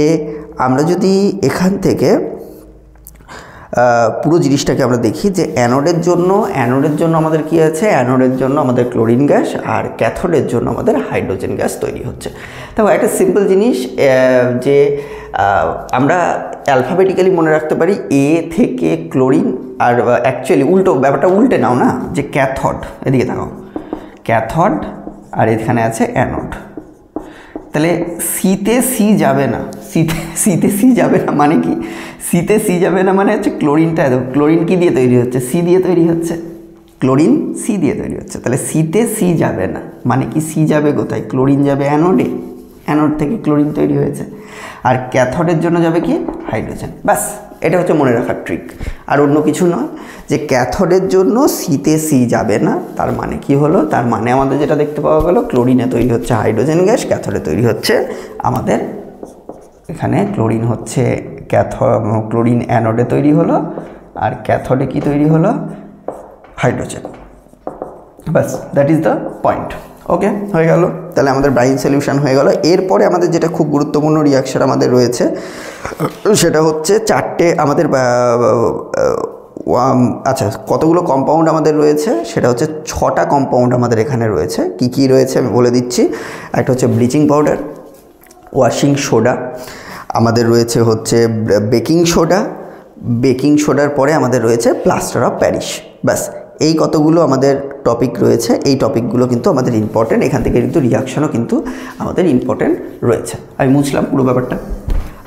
আমরা যদি এখান থেকে পুরো জিনিসটাকে আমরা দেখি যে অ্যানোডের জন্য আমাদের কি আছে, অ্যানোডের জন্য আমাদের ক্লোরিন গ্যাস, আর ক্যাথোডের জন্য আমাদের হাইড্রোজেন গ্যাস তৈরি হচ্ছে। তাও একটা সিম্পল জিনিস যে আমরা অ্যালফাবেটিক্যালি মনে রাখতে পারি এ থেকে ক্লোরিন, আর অ্যাকচুয়ালি উল্টো ব্যাপারটা উল্টে নাও না, যে ক্যাথোড, এদিকে তাকাও, ক্যাথোড আর এখানে আছে অ্যানোড। তাহলে সিতে সি যাবে না, সিতে সি যাবে না মানে কি, সিতে সি যাবে না মানে হচ্ছে ক্লোরিনটা, ক্লোরিন কি দিয়ে তৈরি হচ্ছে, সি দিয়ে তৈরি হচ্ছে, ক্লোরিন সি দিয়ে তৈরি হচ্ছে। তাহলে সিতে সি যাবে না মানে কি, সি যাবে কোথায়, ক্লোরিন যাবে অ্যানোডে, অ্যানোড থেকে ক্লোরিন তৈরি হয়েছে, আর ক্যাথোডের জন্য যাবে কি হাইড্রোজেন। ব্যাস, এটা হচ্ছে মনে রাখার ট্রিক, আর অন্য কিছু নয়। যে ক্যাথোডের জন্য সিতে সি যাবে না, তার মানে কি হলো, তার মানে আমাদের যেটা দেখতে পাওয়া গেল, ক্লোরিনে তৈরি হচ্ছে হাইড্রোজেন গ্যাস, ক্যাথোডে তৈরি হচ্ছে আমাদের এখানে ক্লোরিন হচ্ছে ক্লোরিন অ্যানোডে তৈরি হলো, আর ক্যাথোডে কি তৈরি হলো, হাইড্রোজেন। ব্যাস, দ্যাট ইজ দ্য পয়েন্ট। ওকে, হয়ে গেল। তাহলে আমাদের ব্রাইন সলিউশন হয়ে গেল। এরপরে আমাদের যেটা খুব গুরুত্বপূর্ণ রিয়াকশন আমাদের রয়েছে সেটা হচ্ছে চারটে আমাদের আচ্ছা, কতগুলো কম্পাউন্ড আমাদের রয়েছে, সেটা হচ্ছে 6টা কম্পাউন্ড আমাদের এখানে রয়েছে। কি কি রয়েছে আমি বলে দিচ্ছি। একটা হচ্ছে ব্লিচিং পাউডার, ওয়াশিং সোডা, আমাদের রয়েছে হচ্ছে বেকিং সোডা, বেকিং সোডার পরে আমাদের রয়েছে প্লাস্টার অফ প্যারিস। ব্যাস, এই কতগুলো আমাদের টপিক রয়েছে, এই টপিকগুলো কিন্তু আমাদের ইম্পর্টেন্ট, এখান থেকে কিন্তু রিয়াকশনও কিন্তু আমাদের ইম্পর্টেন্ট রয়েছে। আমি মুছলাম পুরো ব্যাপারটা।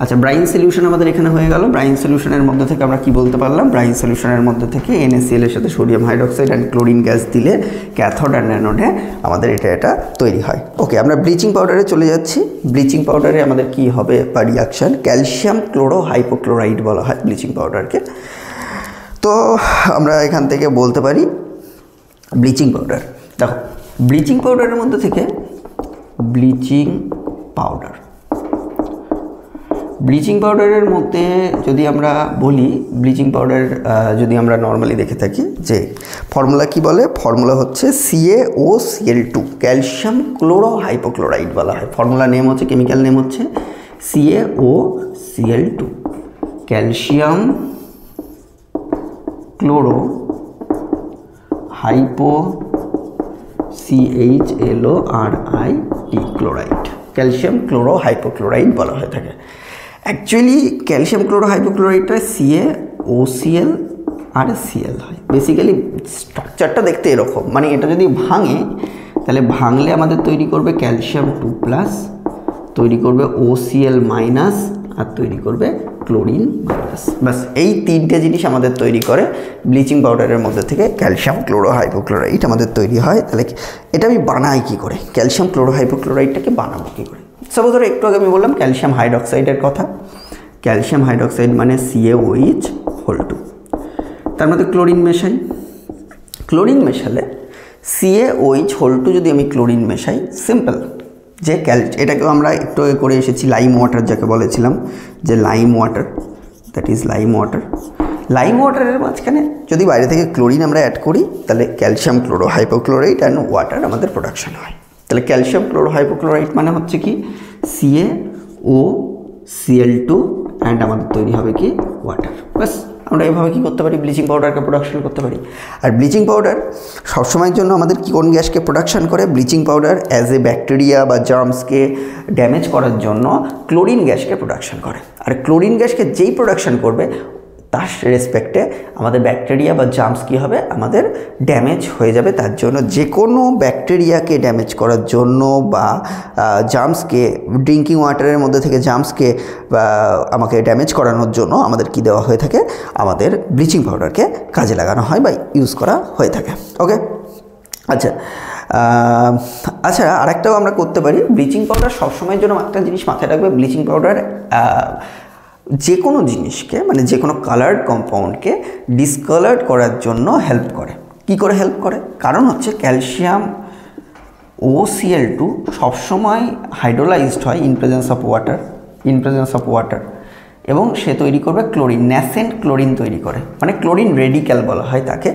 আচ্ছা, ব্রাইন সলিউশন আমাদের এখানে হয়ে গেল। ব্রাইন সলিউশনের মধ্যে থেকে আমরা কি বলতে পারলাম? ব্রাইন সলিউশনের মধ্যে থেকে NaCl এর সাথে sodium hydroxide and chlorine gas দিলে ক্যাথোড অ্যান্ড অ্যানোডে আমাদের এটা তৈরি হয়। ওকে, আমরা ব্লিচিং পাউডারে চলে যাচ্ছি। ব্লিচিং পাউডারে আমাদের কি হবে বা রিয়াকশান? ক্যালসিয়াম ক্লোরো হাইপোক্লোরাইড বলা হয় ব্লিচিং পাউডারকে। তো আমরা এখান থেকে বলতে পারি ব্লিচিং পাউডার। দেখো, ব্লিচিং পাউডারের মধ্যে থেকে ব্লিচিং পাউডারের মধ্যে যদি আমরা বলি, ব্লিচিং পাউডার যদি আমরা নর্মালি দেখে থাকি যে ফর্মুলা কি বলে, ফর্মুলা হচ্ছে CaOCl2, ক্যালসিয়াম ক্লোরো হাইপোক্লোরাইড বলা হয়। ফর্মুলা নেম হচ্ছে, কেমিক্যাল নেম হচ্ছে CaOCl2, calcium chloro hypo CHLORID chloride, calcium chloro hypochlorite বলা হয়ে থাকে। অ্যাকচুয়ালি ক্যালসিয়াম ক্লোরো হাইপোক্লোরাইডটা CaOCl আর Cl হয়। বেসিক্যালি স্ট্রাকচারটা দেখতে এরকম, মানে এটা যদি ভাঙে তাহলে ভাঙলে আমাদের তৈরি করবে ক্যালসিয়াম 2+, তৈরি করবে OCl- আর তৈরি করবে ক্লোরিন মাইনাস। ব্যাস এই তিনটে জিনিস আমাদের তৈরি করে ব্লিচিং পাউডারের মধ্যে থেকে ক্যালসিয়াম ক্লোরো হাইপোক্লোরাইড আমাদের তৈরি হয়। তাহলে এটা আমি বানাই কী করে? ক্যালসিয়াম ক্লোরো হাইপোক্লোরাইডটাকে বানাবো কী করে? সাপোজ ধরো একটু আগে আমি বললাম ক্যালসিয়াম হাইড্রোক্সাইডের কথা। ক্যালসিয়াম হাইড্রোক্সাইড মানে CaOH2, তার মধ্যে ক্লোরিন মেশাই। ক্লোরিন মেশালে CaOH2 যদি আমি ক্লোরিন মেশাই, সিম্পল যে এটাকেও আমরা একটু করে এসেছি লাইম ওয়াটার, যাকে বলেছিলাম যে lime water, that is lime water. Lime ওয়াটারের মাঝখানে যদি বাইরে থেকে ক্লোরিন আমরা অ্যাড করি তাহলে calcium chloro hypochloride and water আমাদের প্রোডাকশন হয়। তাহলে ক্যালসিয়াম ক্লোরো হাইপোক্লোরাইড মানে হচ্ছে কি CaOCl2 অ্যান্ড আমাদের তৈরি হবে কি ওয়াটার। ব্যাস আমরা এভাবে কী করতে পারি? ব্লিচিং পাউডারকে প্রোডাকশন করতে পারি। আর ব্লিচিং পাউডার সবসময়ের জন্য আমাদের কোন গ্যাসকে প্রোডাকশন করে? Bleaching powder as a bacteria বা জার্মসকে ড্যামেজ করার জন্য ক্লোরিন গ্যাসকে প্রোডাকশন করে। আর ক্লোরিন গ্যাসকে যেই প্রোডাকশন করবে তার রেসপেক্টে আমাদের ব্যাকটেরিয়া বা জার্মস কী হবে? আমাদের ড্যামেজ হয়ে যাবে। তার জন্য যে কোনো ব্যাকটেরিয়াকে ড্যামেজ করার জন্য বা জার্মসকে, ড্রিঙ্কিং ওয়াটারের মধ্যে থেকে জার্মসকে আমাকে ড্যামেজ করানোর জন্য আমাদের কি দেওয়া হয়ে থাকে? আমাদের ব্লিচিং পাউডারকে কাজে লাগানো হয় বা ইউজ করা হয়ে থাকে। ওকে, আচ্ছা আরেকটাও আমরা করতে পারি। ব্লিচিং পাউডার সবসময়ের জন্য একটা জিনিস মাথায় রাখবে, ব্লিচিং পাউডার যে কোনো জিনিসকে, মানে যে কোনো কালার্ড কম্পাউন্ডকে ডিসকালার্ড করার জন্য হেল্প করে। কি করে হেল্প করে? কারণ হচ্ছে ক্যালসিয়াম OCl2 সবসময় হাইড্রোলাইজড হয় ইন প্রেজেন্স অফ ওয়াটার, এবং সে তৈরি করবে ক্লোরিন, ন্যাসেন্ট ক্লোরিন তৈরি করে, মানে ক্লোরিন রেডিক্যাল বলা হয় তাকে।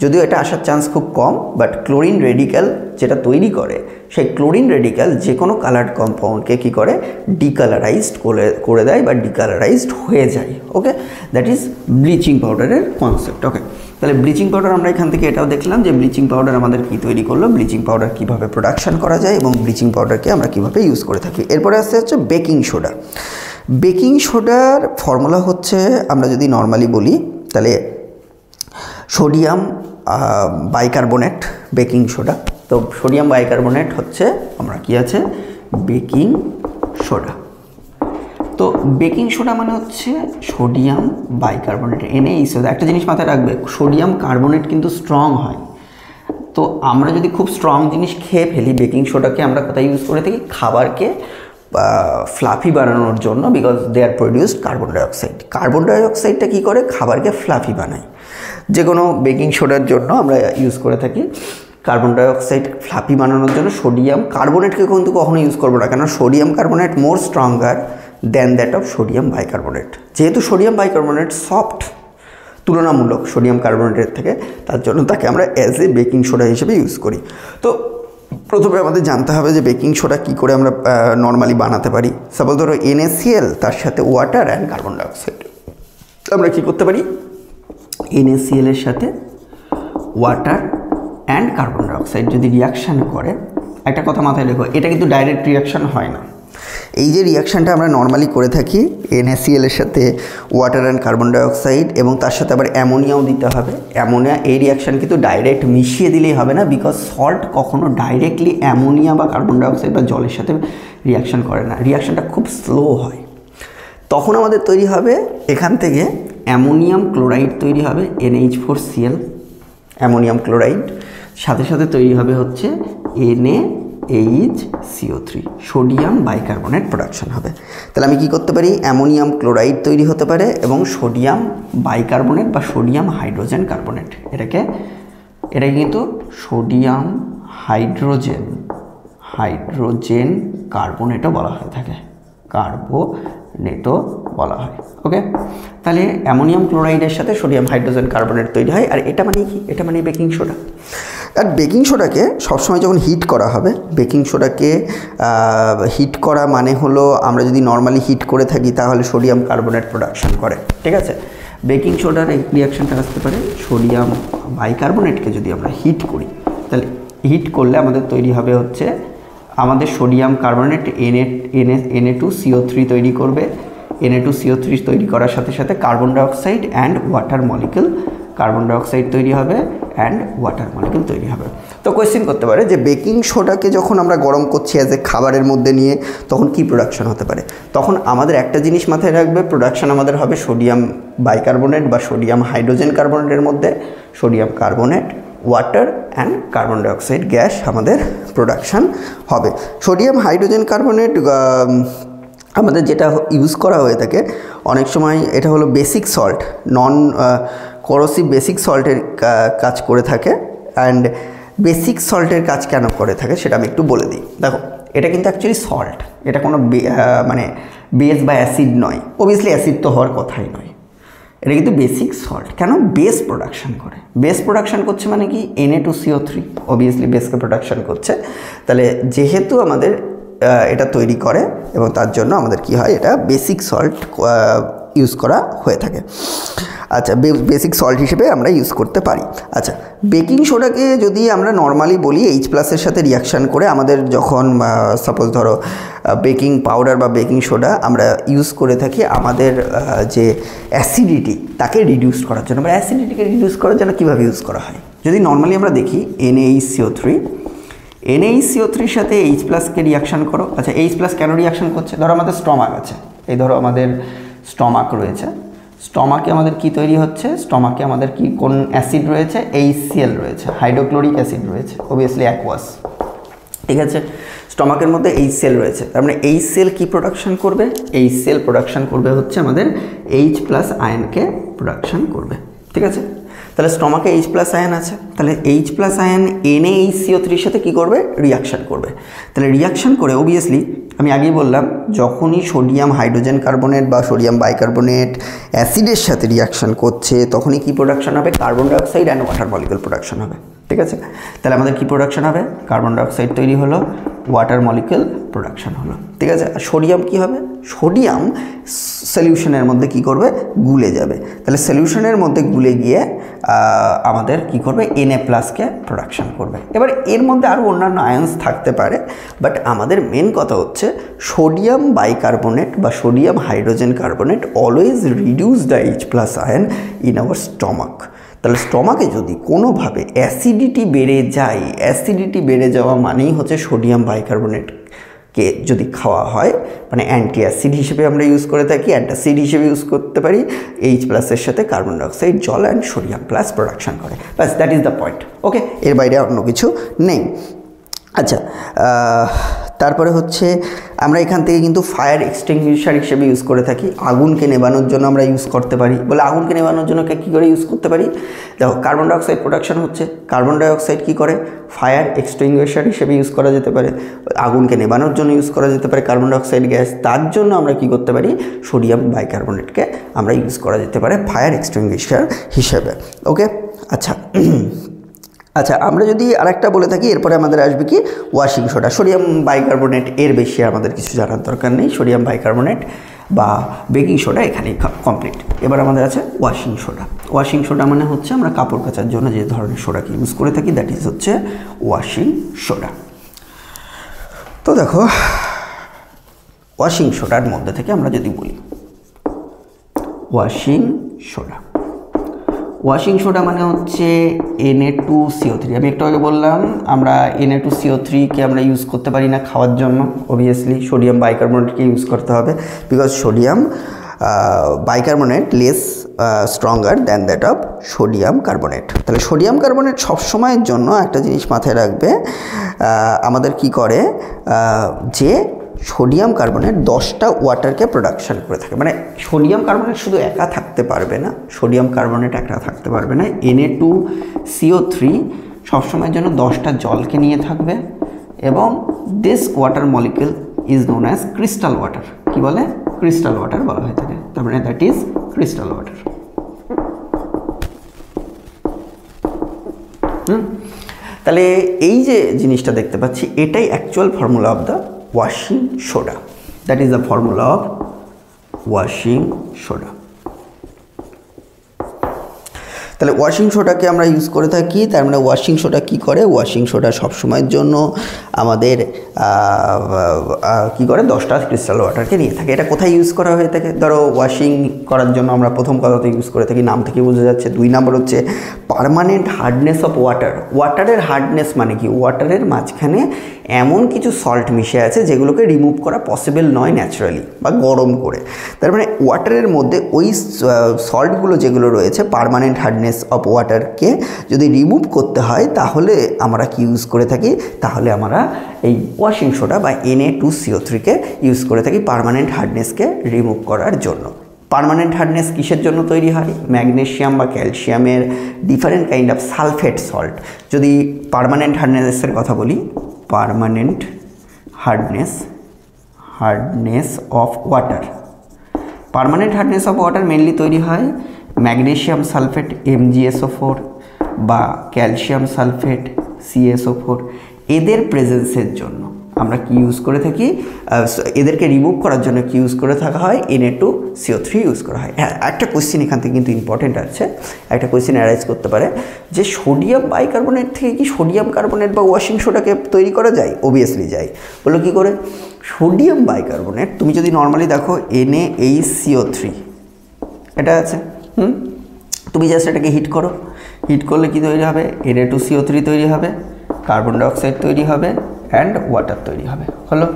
যদিও এটা আসার চান্স খুব কম, বাট ক্লোরিন রেডিক্যাল যেটা তৈরি করে, সেই ক্লোরিন রেডিক্যাল যে কোনো কালার্ড কম্পাউন্ডকে কী করে? ডিকালারাইজড করে দেয় বা ডিকালারাইজড হয়ে যায়। ওকে, দ্যাট ইজ ব্লিচিং পাউডারের কনসেপ্ট। ওকে, তাহলে ব্লিচিং পাউডার আমরা এখান থেকে এটাও দেখলাম যে ব্লিচিং পাউডার আমাদের কী তৈরি করলো, ব্লিচিং পাউডার কীভাবে প্রোডাকশান করা যায় এবং ব্লিচিং পাউডারকে আমরা কীভাবে ইউজ করে থাকি। এরপরে আসতে হচ্ছে বেকিং সোডা। বেকিং সোডার ফর্মুলা হচ্ছে, আমরা যদি নর্মালি বলি তাহলে সোডিয়াম বাইকার্বনেট বেকিং সোডা। তো সোডিয়াম বাইকার্বনেট হচ্ছে আমরা কি আছে বেকিং সোডা। তো বেকিং সোডা মানে হচ্ছে সোডিয়াম বাইকার্বনেট, NaCO। একটা জিনিস মাথায় রাখবে, সোডিয়াম কার্বনেট কিন্তু স্ট্রং হয়। তো আমরা যদি খুব স্ট্রং জিনিস খেয়ে ফেলি, বেকিং সোডাকে আমরা কোথায় ইউজ করে থাকি? খাবারকে ফ্লাফি বানানোর জন্য, because they are produced carbon dioxide. Carbon ডাইঅক্সাইডটা কী করে? খাবারকে ফ্লাফি বানায়। যে কোনো বেকিং সোডার জন্য আমরা ইউজ করে থাকি কার্বন ডাইঅক্সাইড ফ্লাফি বানানোর জন্য। সোডিয়াম কার্বনেটকে কিন্তু কখনো ইউজ করবো না, কেন sodium carbonate more stronger than that of sodium bicarbonate. যেহেতু সোডিয়াম বাইকার্বনেট সফট তুলনামূলক সোডিয়াম কার্বনেটের থেকে, তার জন্য তাকে আমরা অ্যাজ এ বেকিং সোডা হিসেবে ইউজ করি। তো প্রথমে আমাদের জানতে হবে যে বেকিং সোডা কী করে আমরা নর্মালি বানাতে পারি। সাপোজ ধরো NaCl তার সাথে ওয়াটার অ্যান্ড কার্বন ডাইঅক্সাইড, আমরা কী করতে পারি? NaCl এর সাথে ওয়াটার অ্যান্ড কার্বন ডাইঅক্সাইড যদি রিয়াকশান করে, একটা কথা মাথায় রেখো, এটা কিন্তু ডাইরেক্ট রিয়াকশান হয় না। এই যে রিয়াকশানটা আমরা নর্মালি করে থাকি NaCl এর সাথে ওয়াটার অ্যান্ড কার্বন ডাইঅক্সাইড, এবং তার সাথে আবার অ্যামোনিয়াও দিতে হবে। অ্যামোনিয়া, এই রিয়াকশান কিন্তু ডাইরেক্ট মিশিয়ে দিলেই হবে না, বিকজ সল্ট কখনো ডাইরেক্টলি অ্যামোনিয়া বা কার্বন ডাইঅক্সাইড বা জলের সাথে রিয়াকশান করে না, রিয়াকশানটা খুব স্লো হয়। তখন আমাদের তৈরি হবে এখান থেকে অ্যামোনিয়াম ক্লোরাইড তৈরি হবে, NH4Cl অ্যামোনিয়াম ক্লোরাইড, সাথে সাথে তৈরি হবে হচ্ছে NaHCO3 সোডিয়াম বাইকার্বনেট প্রোডাকশন হবে। তাহলে আমি কি করতে পারি, অ্যামোনিয়াম ক্লোরাইড তৈরি হতে পারে এবং সোডিয়াম বাইকার্বনেট বা সোডিয়াম হাইড্রোজেন কার্বনেট, এটাকে কিন্তু সোডিয়াম হাইড্রোজেন কার্বনেটও বলা হয়ে থাকে, কার্বনেটও বলা হয়। ওকে, তাহলে অ্যামোনিয়াম ক্লোরাইডের সাথে সোডিয়াম হাইড্রোজেন কার্বনেট তৈরি হয়। আর এটা মানে কি, এটা মানে বেকিং সোডা। আর বেকিং সোডাকে সবসময় যখন হিট করা হবে, বেকিং সোডাকে হিট করা মানে হলো আমরা যদি নর্মালি হিট করে থাকি তাহলে সোডিয়াম কার্বনেট প্রোডাকশন করে, ঠিক আছে। বেকিং সোডার এই রিয়াকশানটা আসতে পারে সোডিয়াম বাইকার্বনেটকে যদি আমরা হিট করি, তাহলে হিট করলে আমাদের তৈরি হবে হচ্ছে আমাদের সোডিয়াম কার্বনেট Na2CO3 তৈরি করবে। Na2CO3 তৈরি করার সাথে সাথে carbon dioxide and water molecule, carbon dioxide তৈরি হবে অ্যান্ড ওয়াটার মলিকিউল তৈরি হবে। তো কোয়েশ্চেন করতে পারে যে বেকিং সোডাকে যখন আমরা গরম করছি অ্যাজ এ খাবারের মধ্যে নিয়ে, তখন কি প্রোডাকশন হতে পারে? তখন আমাদের একটা জিনিস মাথায় রাখবে, প্রোডাকশন আমাদের হবে সোডিয়াম বাইকার্বনেট বা সোডিয়াম হাইড্রোজেন কার্বনেটের মধ্যে sodium carbonate, water and carbon dioxide gas আমাদের প্রোডাকশান হবে। সোডিয়াম হাইড্রোজেন কার্বনেট আমাদের যেটা ইউজ করা হয়ে থাকে অনেক সময়, এটা হলো বেসিক সল্ট, নন করোসিভ বেসিক সল্টের কাজ করে থাকে। অ্যান্ড বেসিক সল্টের কাজ কেন করে থাকে সেটা আমি একটু বলে দিই। দেখো, এটা কিন্তু অ্যাকচুয়ালি সল্ট, এটা কোনো মানে বেস বা অ্যাসিড নয়, অবভিয়াসলি অ্যাসিড তো হওয়ার কথাই নয়। এটা কিন্তু বেসিক সল্ট, কেন বেস প্রোডাকশান করে। বেস প্রোডাকশান করছে মানে কি, Na2CO3 অবভিয়াসলি বেসকে প্রোডাকশান করছে। তাহলে যেহেতু আমাদের এটা তৈরি করে এবং তার জন্য আমাদের কি হয়, এটা বেসিক সল্ট ইউজ করা হয়ে থাকে। আচ্ছা, বেসিক সল্ট হিসেবে আমরা ইউজ করতে পারি। আচ্ছা, বেকিং সোডাকে যদি আমরা নর্মালি বলি H+ সাথে রিয়াকশান করে আমাদের যখন সাপোজ ধরো বেকিং পাউডার বা বেকিং সোডা আমরা ইউজ করে থাকি আমাদের যে অ্যাসিডিটি তাকে রিডিউস করার জন্য, বা অ্যাসিডিটিকে রিডিউস করার জন্য কীভাবে ইউজ করা হয়, যদি নর্মালি আমরা দেখি NaHCO3 সাথে H+কে রিয়াকশান করো। আচ্ছা, H+ কেন রিয়াকশান করছে, ধরো আমাদের স্টমাক আছে, এই ধরো আমাদের স্টমাক রয়েছে, স্টমাকে আমাদের কি তৈরি হচ্ছে, স্টমাকে আমাদের কি কোন অ্যাসিড রয়েছে, HCl রয়েছে, হাইড্রোক্লোরিক অ্যাসিড রয়েছে, অবভিয়াসলি অ্যাকোয়াস, ঠিক আছে। স্টমাকের মধ্যে HCl রয়েছে, তার মানে HCl কি প্রোডাকশন করবে, HCl প্রোডাকশন করবে হচ্ছে আমাদের H+ আয়নকে প্রোডাকশন করবে, ঠিক আছে। তাহলে স্টমাকে H+ আয়ন আছে, তাহলে H+ আয়ন NaHCO3 সাথে কি করবে, রিয়াকশান করবে। তাহলে রিয়াকশান করে অবভিয়াসলি আমি আগেই বললাম, যখনই সোডিয়াম হাইড্রোজেন কার্বনেট বা সোডিয়াম বাইকার্বনেট অ্যাসিডের সাথে রিয়াকশান করছে তখনই কি প্রোডাকশন হবে, carbon dioxide and water molecule production হবে, ঠিক আছে। তাহলে আমাদের কি প্রোডাকশন হবে, কার্বন ডাইঅক্সাইড তৈরি হলো, ওয়াটার মলিকিউল প্রোডাকশন হলো, ঠিক আছে। আর সোডিয়াম কি হবে, সোডিয়াম সলিউশনের মধ্যে কি করবে, গুলে যাবে। তাহলে সলিউশনের মধ্যে গুলে গিয়ে আমাদের কি করবে, Na+কে প্রোডাকশন করবে। এবার এর মধ্যে আরও অন্যান্য আয়ন্স থাকতে পারে, বাট আমাদের মেন কথা হচ্ছে সোডিয়াম বাইকার্বনেট বা sodium hydrogen carbonate always reduce the H+ ion in our stomach. তাহলে স্টমাকে যদি কোনোভাবে অ্যাসিডিটি বেড়ে যায়, অ্যাসিডিটি বেড়ে যাওয়া মানেই হচ্ছে সোডিয়াম বাইকার্বনেটকে যদি খাওয়া হয়, মানে অ্যান্টি অ্যাসিড হিসেবে আমরা ইউজ করে থাকি, অ্যান্টাসিড হিসেবে ইউজ করতে পারি, H+এর সাথে কার্বন ডাইঅক্সাইড, জল অ্যান্ড সোডিয়াম প্লাস প্রোডাকশন করে, ব্যাস, দ্যাট ইজ দ্য পয়েন্ট। ওকে, এর বাইরে অন্য কিছু নেই। আচ্ছা, তারপরে হচ্ছে আমরা এখান থেকে কিন্তু ফায়ার এক্সটিংগুইশার হিসেবে ইউজ করে থাকি, আগুনকে নেভানোর জন্য আমরা ইউজ করতে পারি। বলে আগুনকে নেভানোর জন্য কী করে ইউজ করতে পারি, দেখো কার্বন ডাইঅক্সাইড প্রোডাকশন হচ্ছে, কার্বন ডাইঅক্সাইড কী করে, ফায়ার এক্সটিংগুইশার হিসেবে ইউজ করা যেতে পারে, আগুনকে নেভানোর জন্য ইউজ করা যেতে পারে কার্বন ডাইঅক্সাইড গ্যাস, তার জন্য আমরা কি করতে পারি, সোডিয়াম বাইকার্বনেটকে আমরা ইউজ করা যেতে পারে ফায়ার এক্সটিংগুইশার হিসেবে। ওকে, আচ্ছা আচ্ছা, আমরা যদি আরেকটা বলে থাকি, এরপরে আমাদের আসবে কি, ওয়াশিং সোডা। সোডিয়াম বাইকার্বনেট এর বেশি আমাদের কিছু জানার দরকার নেই, সোডিয়াম বাইকার্বনেট বা বেকিং সোডা এখানেই কমপ্লিট। এবার আমাদের আছে ওয়াশিং সোডা। ওয়াশিং সোডা মানে হচ্ছে আমরা কাপড় কাচার জন্য যে ধরনের সোডাকে ইউজ করে থাকি, দ্যাট ইজ হচ্ছে ওয়াশিং সোডা। তো দেখো, ওয়াশিং সোডার মধ্যে থেকে আমরা যদি বলি ওয়াশিং সোডা, ওয়াশিং সোডা মানে হচ্ছে Na2CO3। আমি একটু আগে বললাম আমরা Na2CO3কে আমরা ইউজ করতে পারি না খাওয়ার জন্য, অবভিয়াসলি সোডিয়াম বাইকার্বনেটকে ইউজ করতে হবে, because sodium bicarbonate less stronger than that of sodium carbonate. তাহলে সোডিয়াম কার্বনেট সবসময়ের জন্য একটা জিনিস মাথায় রাখবে, আমাদের কি করে যে সোডিয়াম কার্বনেট 10টা ওয়াটারকে প্রোডাকশান করে থাকে। মানে সোডিয়াম কার্বনেট শুধু একা থাকতে পারবে না, সোডিয়াম কার্বনেট একা থাকতে পারবে না, Na2CO3 সবসময়ের জন্য 10টা জলকে নিয়ে থাকবে এবং this water molecule is known as crystal water. কি বলে? ক্রিস্টাল ওয়াটার বলা হয়ে থাকে। তার মানে দ্যাট ইজ ক্রিস্টাল ওয়াটার। তাহলে এই যে জিনিসটা দেখতে পাচ্ছি এটাই actual formula of the washing soda. That is the formula of washing soda. তাহলে ওয়াশিং সোডাকে আমরা ইউজ করে থাকি। তার মানে ওয়াশিং সোডা কী করে? ওয়াশিং সোডা সবসময়ের জন্য আমাদের কী করে 10টা ক্রিস্টাল ওয়াটারকে নিয়ে থাকে। এটা কোথায় ইউজ করা হয়ে থাকে? ধরো ওয়াশিং করার জন্য আমরা প্রথম কথাতে ইউজ করে থাকি, নাম থেকে বোঝা যাচ্ছে। 2 নম্বর হচ্ছে পার্মানেন্ট হার্ডনেস অফ ওয়াটার। ওয়াটারের হার্ডনেস মানে কি? ওয়াটারের মাঝখানে এমন কিছু সল্ট মিশে আছে যেগুলোকে রিমুভ করা পসিবল নয় ন্যাচারালি বা গরম করে। তার মানে ওয়াটারের মধ্যে ওই সল্টগুলো যেগুলো রয়েছে পার্মানেন্ট হার্ডনেস অফ ওয়াটারকে যদি রিমুভ করতে হয় তাহলে আমরা কি ইউজ করে থাকি? তাহলে আমরা এই ওয়াশিং সোডা বা Na2CO3কে ইউজ করে থাকি পার্মানেন্ট হার্ডনেসকে রিমুভ করার জন্য। পার্মানেন্ট হার্ডনেস কিসের জন্য তৈরি হয়? ম্যাগনেশিয়াম বা ক্যালসিয়ামের different kind of sulphate salt. যদি পার্মানেন্ট হার্ডনেসের কথা বলি, permanent hardness of water, permanent hardness of water mainly তৈরি হয় ম্যাগনেশিয়াম সালফেট MgSO4 বা ক্যালসিয়াম সালফেট CaSO4 এদের প্রেজেন্সের জন্য আমরা কি ইউজ করে থাকি? এদেরকে রিমুভ করার জন্য কি ইউজ করে থাকা হয়? Na2CO3 ইউজ করা হয়। হ্যাঁ, একটা কোয়েশ্চেন এখান থেকে কিন্তু ইম্পর্টেন্ট আছে, একটা কোয়েশ্চেন অ্যারাইজ করতে পারে যে সোডিয়াম বাইকার্বনেট থেকে কি সোডিয়াম কার্বনেট বা ওয়াশিং সোডাকে তৈরি করা যায়? অবভিয়াসলি যায়। বলো কী করে? সোডিয়াম বাইকার্বনেট তুমি যদি নর্মালি দেখো NaHCO3 এটা আছে, তুমি জাস্ট এটাকে হিট করো, হিট করলে কি তৈরি হবে? Na2CO3 তৈরি হবে, কার্বন ডাইঅক্সাইড তৈরি হবে অ্যান্ড ওয়াটার তৈরি হবে। হলো,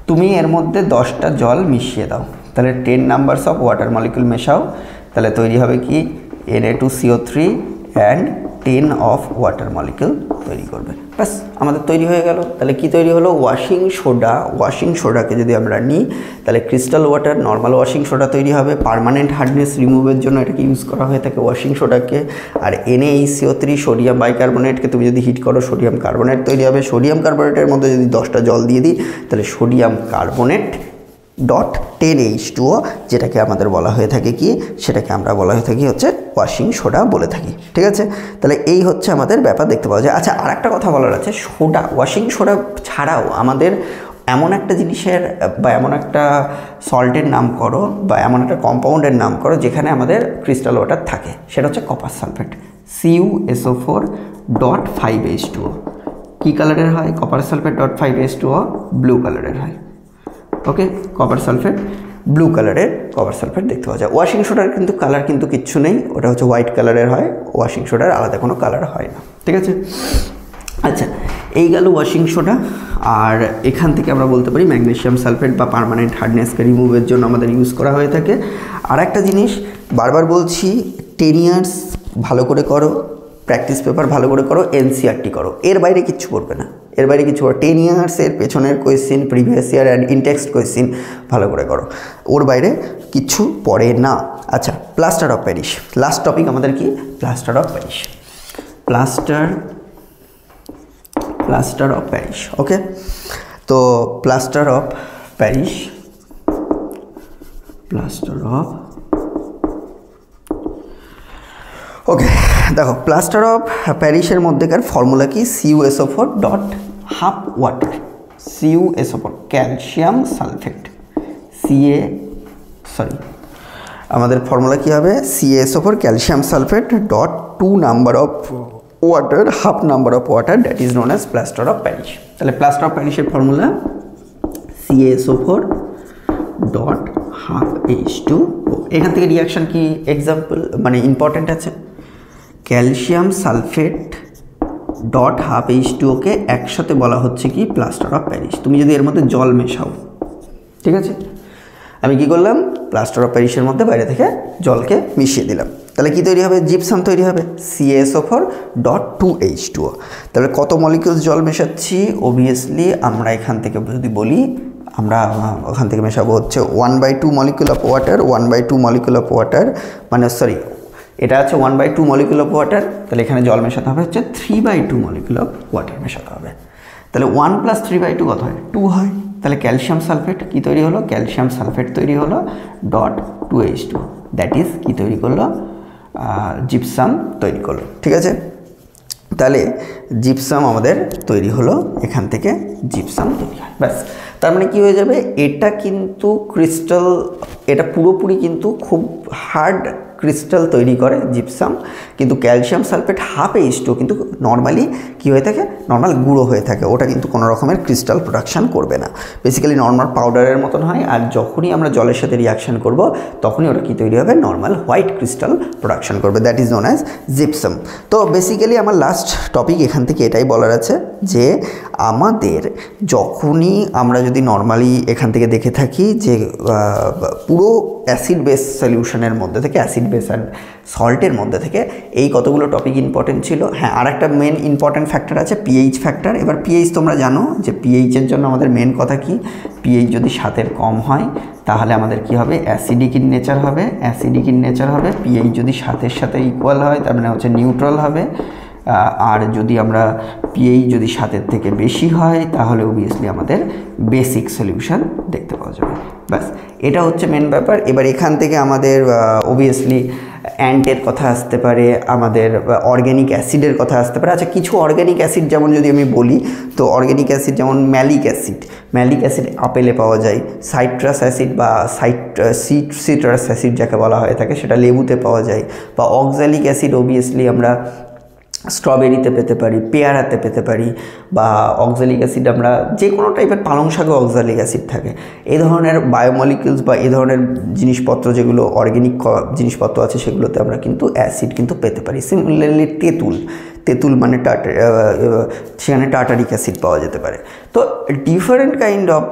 তুমি এর মধ্যে 10টা জল মিশিয়ে দাও, তাহলে 10 নাম্বারস অফ ওয়াটার মলিকিউল মেশাও, তাহলে তৈরি হবে কি? Na2CO3 and 10 of water molecule তৈরি করবে। ব্যাস আমাদের তৈরি হয়ে গেল। তাহলে কি তৈরি হলো? Washing soda. ওয়াশিং সোডাকে যদি আমরা নিই তাহলে crystal water, normal washing soda তৈরি হবে। পার্মানেন্ট হার্ডনেস রিমুভের জন্য এটাকে ইউজ করা হয়ে থাকে ওয়াশিং সোডাকে। আর NaHCO3 সোডিয়াম বাইকার্বনেটকে তুমি যদি হিট করো সোডিয়াম কার্বনেট তৈরি হবে। সোডিয়াম কার্বনেটের মধ্যে যদি 10টা জল দিয়ে দিই তাহলে সোডিয়াম কার্বনেট ডট 10H2O, যেটাকে আমাদের বলা হয়ে থাকে কি? সেটাকে আমরা বলা হয়ে থাকি হচ্ছে ওয়াশিং সোডা বলে থাকি। ঠিক আছে, তাহলে এই হচ্ছে আমাদের ব্যাপার দেখতে পাওয়া যায়। আচ্ছা, আর একটা কথা বলার আছে, সোডা, ওয়াশিং সোডা ছাড়াও আমাদের এমন একটা জিনিসের বা এমন একটা সল্টের নাম করো বা এমন একটা কম্পাউন্ডের নাম করো যেখানে আমাদের ক্রিস্টাল ওয়াটার থাকে, সেটা হচ্ছে কপার সালফেট CuSO4.5H2O। কী কালারের হয়? কপার সালফেট .5H2O ব্লু কালারের হয়। ওকে, কপার সালফেট ব্লু কালারের কপার সালফেট দেখতে পাওয়া যায়। ওয়াশিং সোডার কিন্তু কালার কিন্তু কিচ্ছু নেই, ওটা হচ্ছে হোয়াইট কালারের হয়। ওয়াশিং সোডার আলাদা কোনো কালার হয় না। ঠিক আছে, আচ্ছা এই গেল ওয়াশিং সোডা। আর এখান থেকে আমরা বলতে পারি ম্যাগনেশিয়াম সালফেট বা পার্মানেন্ট হার্ডনেসকে রিমুভের জন্য আমাদের ইউজ করা হয়ে থাকে। আর একটা জিনিস বারবার বলছি, 10 ইয়ার্স ভালো করে করো, প্র্যাকটিস পেপার ভালো করে করো, NCERT করো, এর বাইরে কিচ্ছু করবে না, এর বাইরে কিছু করো। 10 ইয়ার্সের পেছনের question, previous year and in text question ভালো করে করো, ওর বাইরে কিচ্ছু পড়ে না। আচ্ছা, plaster of Paris, last topic আমাদের কি? Plaster of Paris. Plaster of Paris. Okay, তো প্লাস্টার অফ প্যারিস, ওকে দেখো, প্লাস্টার অফ প্যারিসের মধ্যেকার ফর্মুলা কি? CuSO4.half water, CuSO4 calcium sulphate, আমাদের ফর্মুলা কী হবে? CaSO4 calcium sulphate dot 2 number of water, half number of water, that is known as plaster of Paris. তাহলে plaster of প্যারিসের formula CaSO4 dot half H2O। এখান থেকে reaction কি example মানে important আছে, calcium sulphate dot half H2O কে একসাথে বলা হচ্ছে কি প্লাস্টার অফ প্যারিস। তুমি যদি এর মধ্যে জল মেশাও, ঠিক আছে, আমি কি করলাম প্লাস্টার অফ প্যারিসের মধ্যে বাইরে থেকে জলকে মিশিয়ে দিলাম, তাহলে কি তৈরি হবে, জিপসাম তৈরি হবে CaSO4 ডট 2H2O। তাহলে কত মলিকিউলস জল মেশাচ্ছি, অবভিয়াসলি আমরা এখান থেকে যদি বলি আমরা ওখান থেকে মেশাবো হচ্ছে 1/2 molecule of water, 1/2 molecule of water মানে সরি এটা আছে 1/2 মলিকিউল অফ ওয়াটার, তাহলে এখানে জল মেশাতে হবে হচ্ছে 3/2 মলিকিউল অফ ওয়াটার মেশাতে হবে। তাহলে 1 + 3/2 কত হয়, 2 হয়। তাহলে ক্যালসিয়াম সালফেট কি তৈরি হলো, ক্যালসিয়াম সালফেট তৈরি হলো ডট 2H2, দ্যাট ইজ কি তৈরি করলো, জিপসাম তৈরি করলো, ঠিক আছে। তাহলে জিপসাম আমাদের তৈরি হলো, এখান থেকে জিপসাম তৈরি হয়, ব্যাস। তার মানে কি হয়ে যাবে, এটা কিন্তু ক্রিস্টাল, এটা পুরোপুরি কিন্তু খুব হার্ড ক্রিস্টাল তৈরি করে জিপসাম, কিন্তু ক্যালসিয়াম সালফেট হাফ H2O কিন্তু নর্মালি কী হয়ে থাকে, নর্মাল গুঁড়ো হয়ে থাকে, ওটা কিন্তু কোনো রকমের ক্রিস্টাল প্রোডাকশান করবে না, বেসিক্যালি নর্মাল পাউডারের মতন হয়। আর যখনই আমরা জলের সাথে রিয়াকশান করব তখনই ওটা কী তৈরি হবে, নর্মাল হোয়াইট ক্রিস্টাল প্রোডাকশান করবে, that is known as gypsum. তো বেসিক্যালি আমার লাস্ট টপিক এখান থেকে এটাই বলার আছে যে আমাদের যখনই আমরা যদি নর্মালি এখান থেকে দেখে থাকি যে পুরো অ্যাসিড বেস সলিউশনের মধ্যে থেকে, অ্যাসিড বেস অ্যান্ড সল্টের মধ্যে থেকে এই কতগুলো টপিক ইম্পর্টেন্ট ছিল। হ্যাঁ, আর একটা মেন ইম্পর্টেন্ট ফ্যাক্টর আছে পিএইচ ফ্যাক্টর। এবার পিএইচ তোমরা জানো যে পিএইচের জন্য আমাদের মেন কথা কি, পিএইচ যদি 7-এর কম হয় তাহলে আমাদের কি হবে, অ্যাসিডিক ইন নেচার হবে, অ্যাসিডিক ইন নেচার হবে। পিএইচ যদি 7-এর সাথে ইকুয়াল হয় তার মানে হচ্ছে নিউট্রাল হবে। আর যদি আমরা পিএইচ যদি 7-এর থেকে বেশি হয় তাহলে অবভিয়াসলি আমাদের বেসিক সলিউশন দেখতে পাওয়া যাবে, ব্যাস। এটা হচ্ছে মেন ব্যাপার। এবার এখান থেকে আমাদের অবভিয়াসলি অ্যান্টের কথা আসতে পারে, আমাদের অর্গ্যানিক অ্যাসিডের কথা আসতে পারে। আচ্ছা, কিছু অর্গ্যানিক অ্যাসিড যেমন যদি আমি বলি, তো অর্গ্যানিক অ্যাসিড যেমন ম্যালিক অ্যাসিড আপেলে পাওয়া যায়, সাইট্রাস অ্যাসিড বা সিট্রাস অ্যাসিড যাকে বলা হয়ে থাকে সেটা লেবুতে পাওয়া যায়, বা অক্সালিক অ্যাসিড অবভিয়াসলি আমরা স্ট্রবেরিতে পেতে পারি, পেয়ারাতে পেতে পারি, বা অক্সালিক অ্যাসিড আমরা যে কোনো টাইপের পালং শাকে অক্সালিক অ্যাসিড থাকে। এই ধরনের বায়োমলিকিউলস বা এই ধরনের জিনিসপত্র যেগুলো অর্গ্যানিক জিনিসপত্র আছে সেগুলোতে আমরা কিন্তু অ্যাসিড কিন্তু পেতে পারি। সিমিলারলি তেঁতুল মানে সেখানে টার্টারিক অ্যাসিড পাওয়া যেতে পারে। তো ডিফারেন্ট কাইন্ড অফ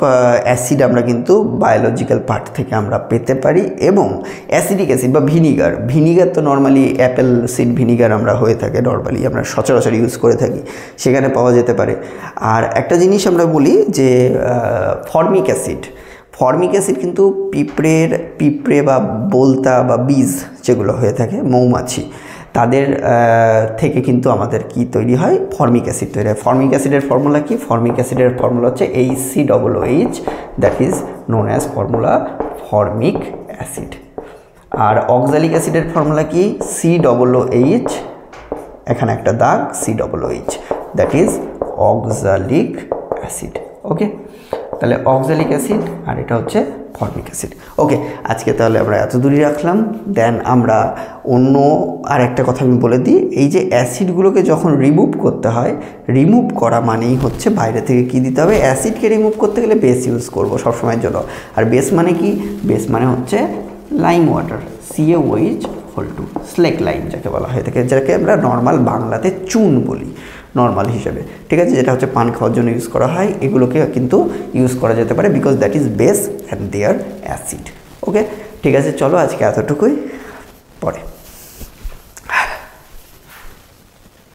অ্যাসিড আমরা কিন্তু বায়োলজিক্যাল পার্ট থেকে আমরা পেতে পারি। এবং অ্যাসিডিক অ্যাসিড বা ভিনিগার তো নর্মালি অ্যাপেল সিড ভিনিগার আমরা হয়ে থাকে, নর্মালি আমরা সচরাচর ইউজ করে থাকি, সেখানে পাওয়া যেতে পারে। আর একটা জিনিস আমরা বলি যে ফর্মিক অ্যাসিড কিন্তু পিঁপড়ে বা বোলতা বা বীজ যেগুলো হয়ে থাকে মৌমাছি, তাদের থেকে কিন্তু আমাদের কি তৈরি হয়, ফর্মিক অ্যাসিড তৈরি হয়। ফর্মিক অ্যাসিডের ফর্মুলা কি, ফর্মিক অ্যাসিডের ফর্মুলা হচ্ছে HCOOH, that is known as formula formic acid. আর অক্সালিক অ্যাসিডের ফর্মুলা কি, COOH, এখানে একটা দাগ, COOH, that is oxalic acid. Okay, তাহলে অক্সালিক অ্যাসিড আর এটা হচ্ছে ফর্মিক অ্যাসিড। ওকে, আজকে তাহলে আমরা এত দূরই রাখলাম। দেন আমরা অন্য আর একটা কথা আমি বলে দিই, এই যে অ্যাসিডগুলোকে যখন রিমুভ করতে হয়, রিমুভ করা মানেই হচ্ছে বাইরে থেকে কি দিতে হবে, অ্যাসিডকে রিমুভ করতে গেলে বেস ইউজ করবো সবসময়ের জন্য। আর বেস মানে কি, বেস মানে হচ্ছে লাইম ওয়াটার, CaOH2, স্লেক লাইম যাকে বলা হয়ে থাকে, যাকে আমরা নর্মাল বাংলাতে চুন বলি নর্মাল হিসাবে, ঠিক আছে, যেটা হচ্ছে পান খাওয়ার জন্য ইউজ করা হয়। এগুলোকে কিন্তু ইউজ করা যেতে পারে because that is base and there acid. Okay, ঠিক আছে, চলো আজকে এতটুকুই, পরে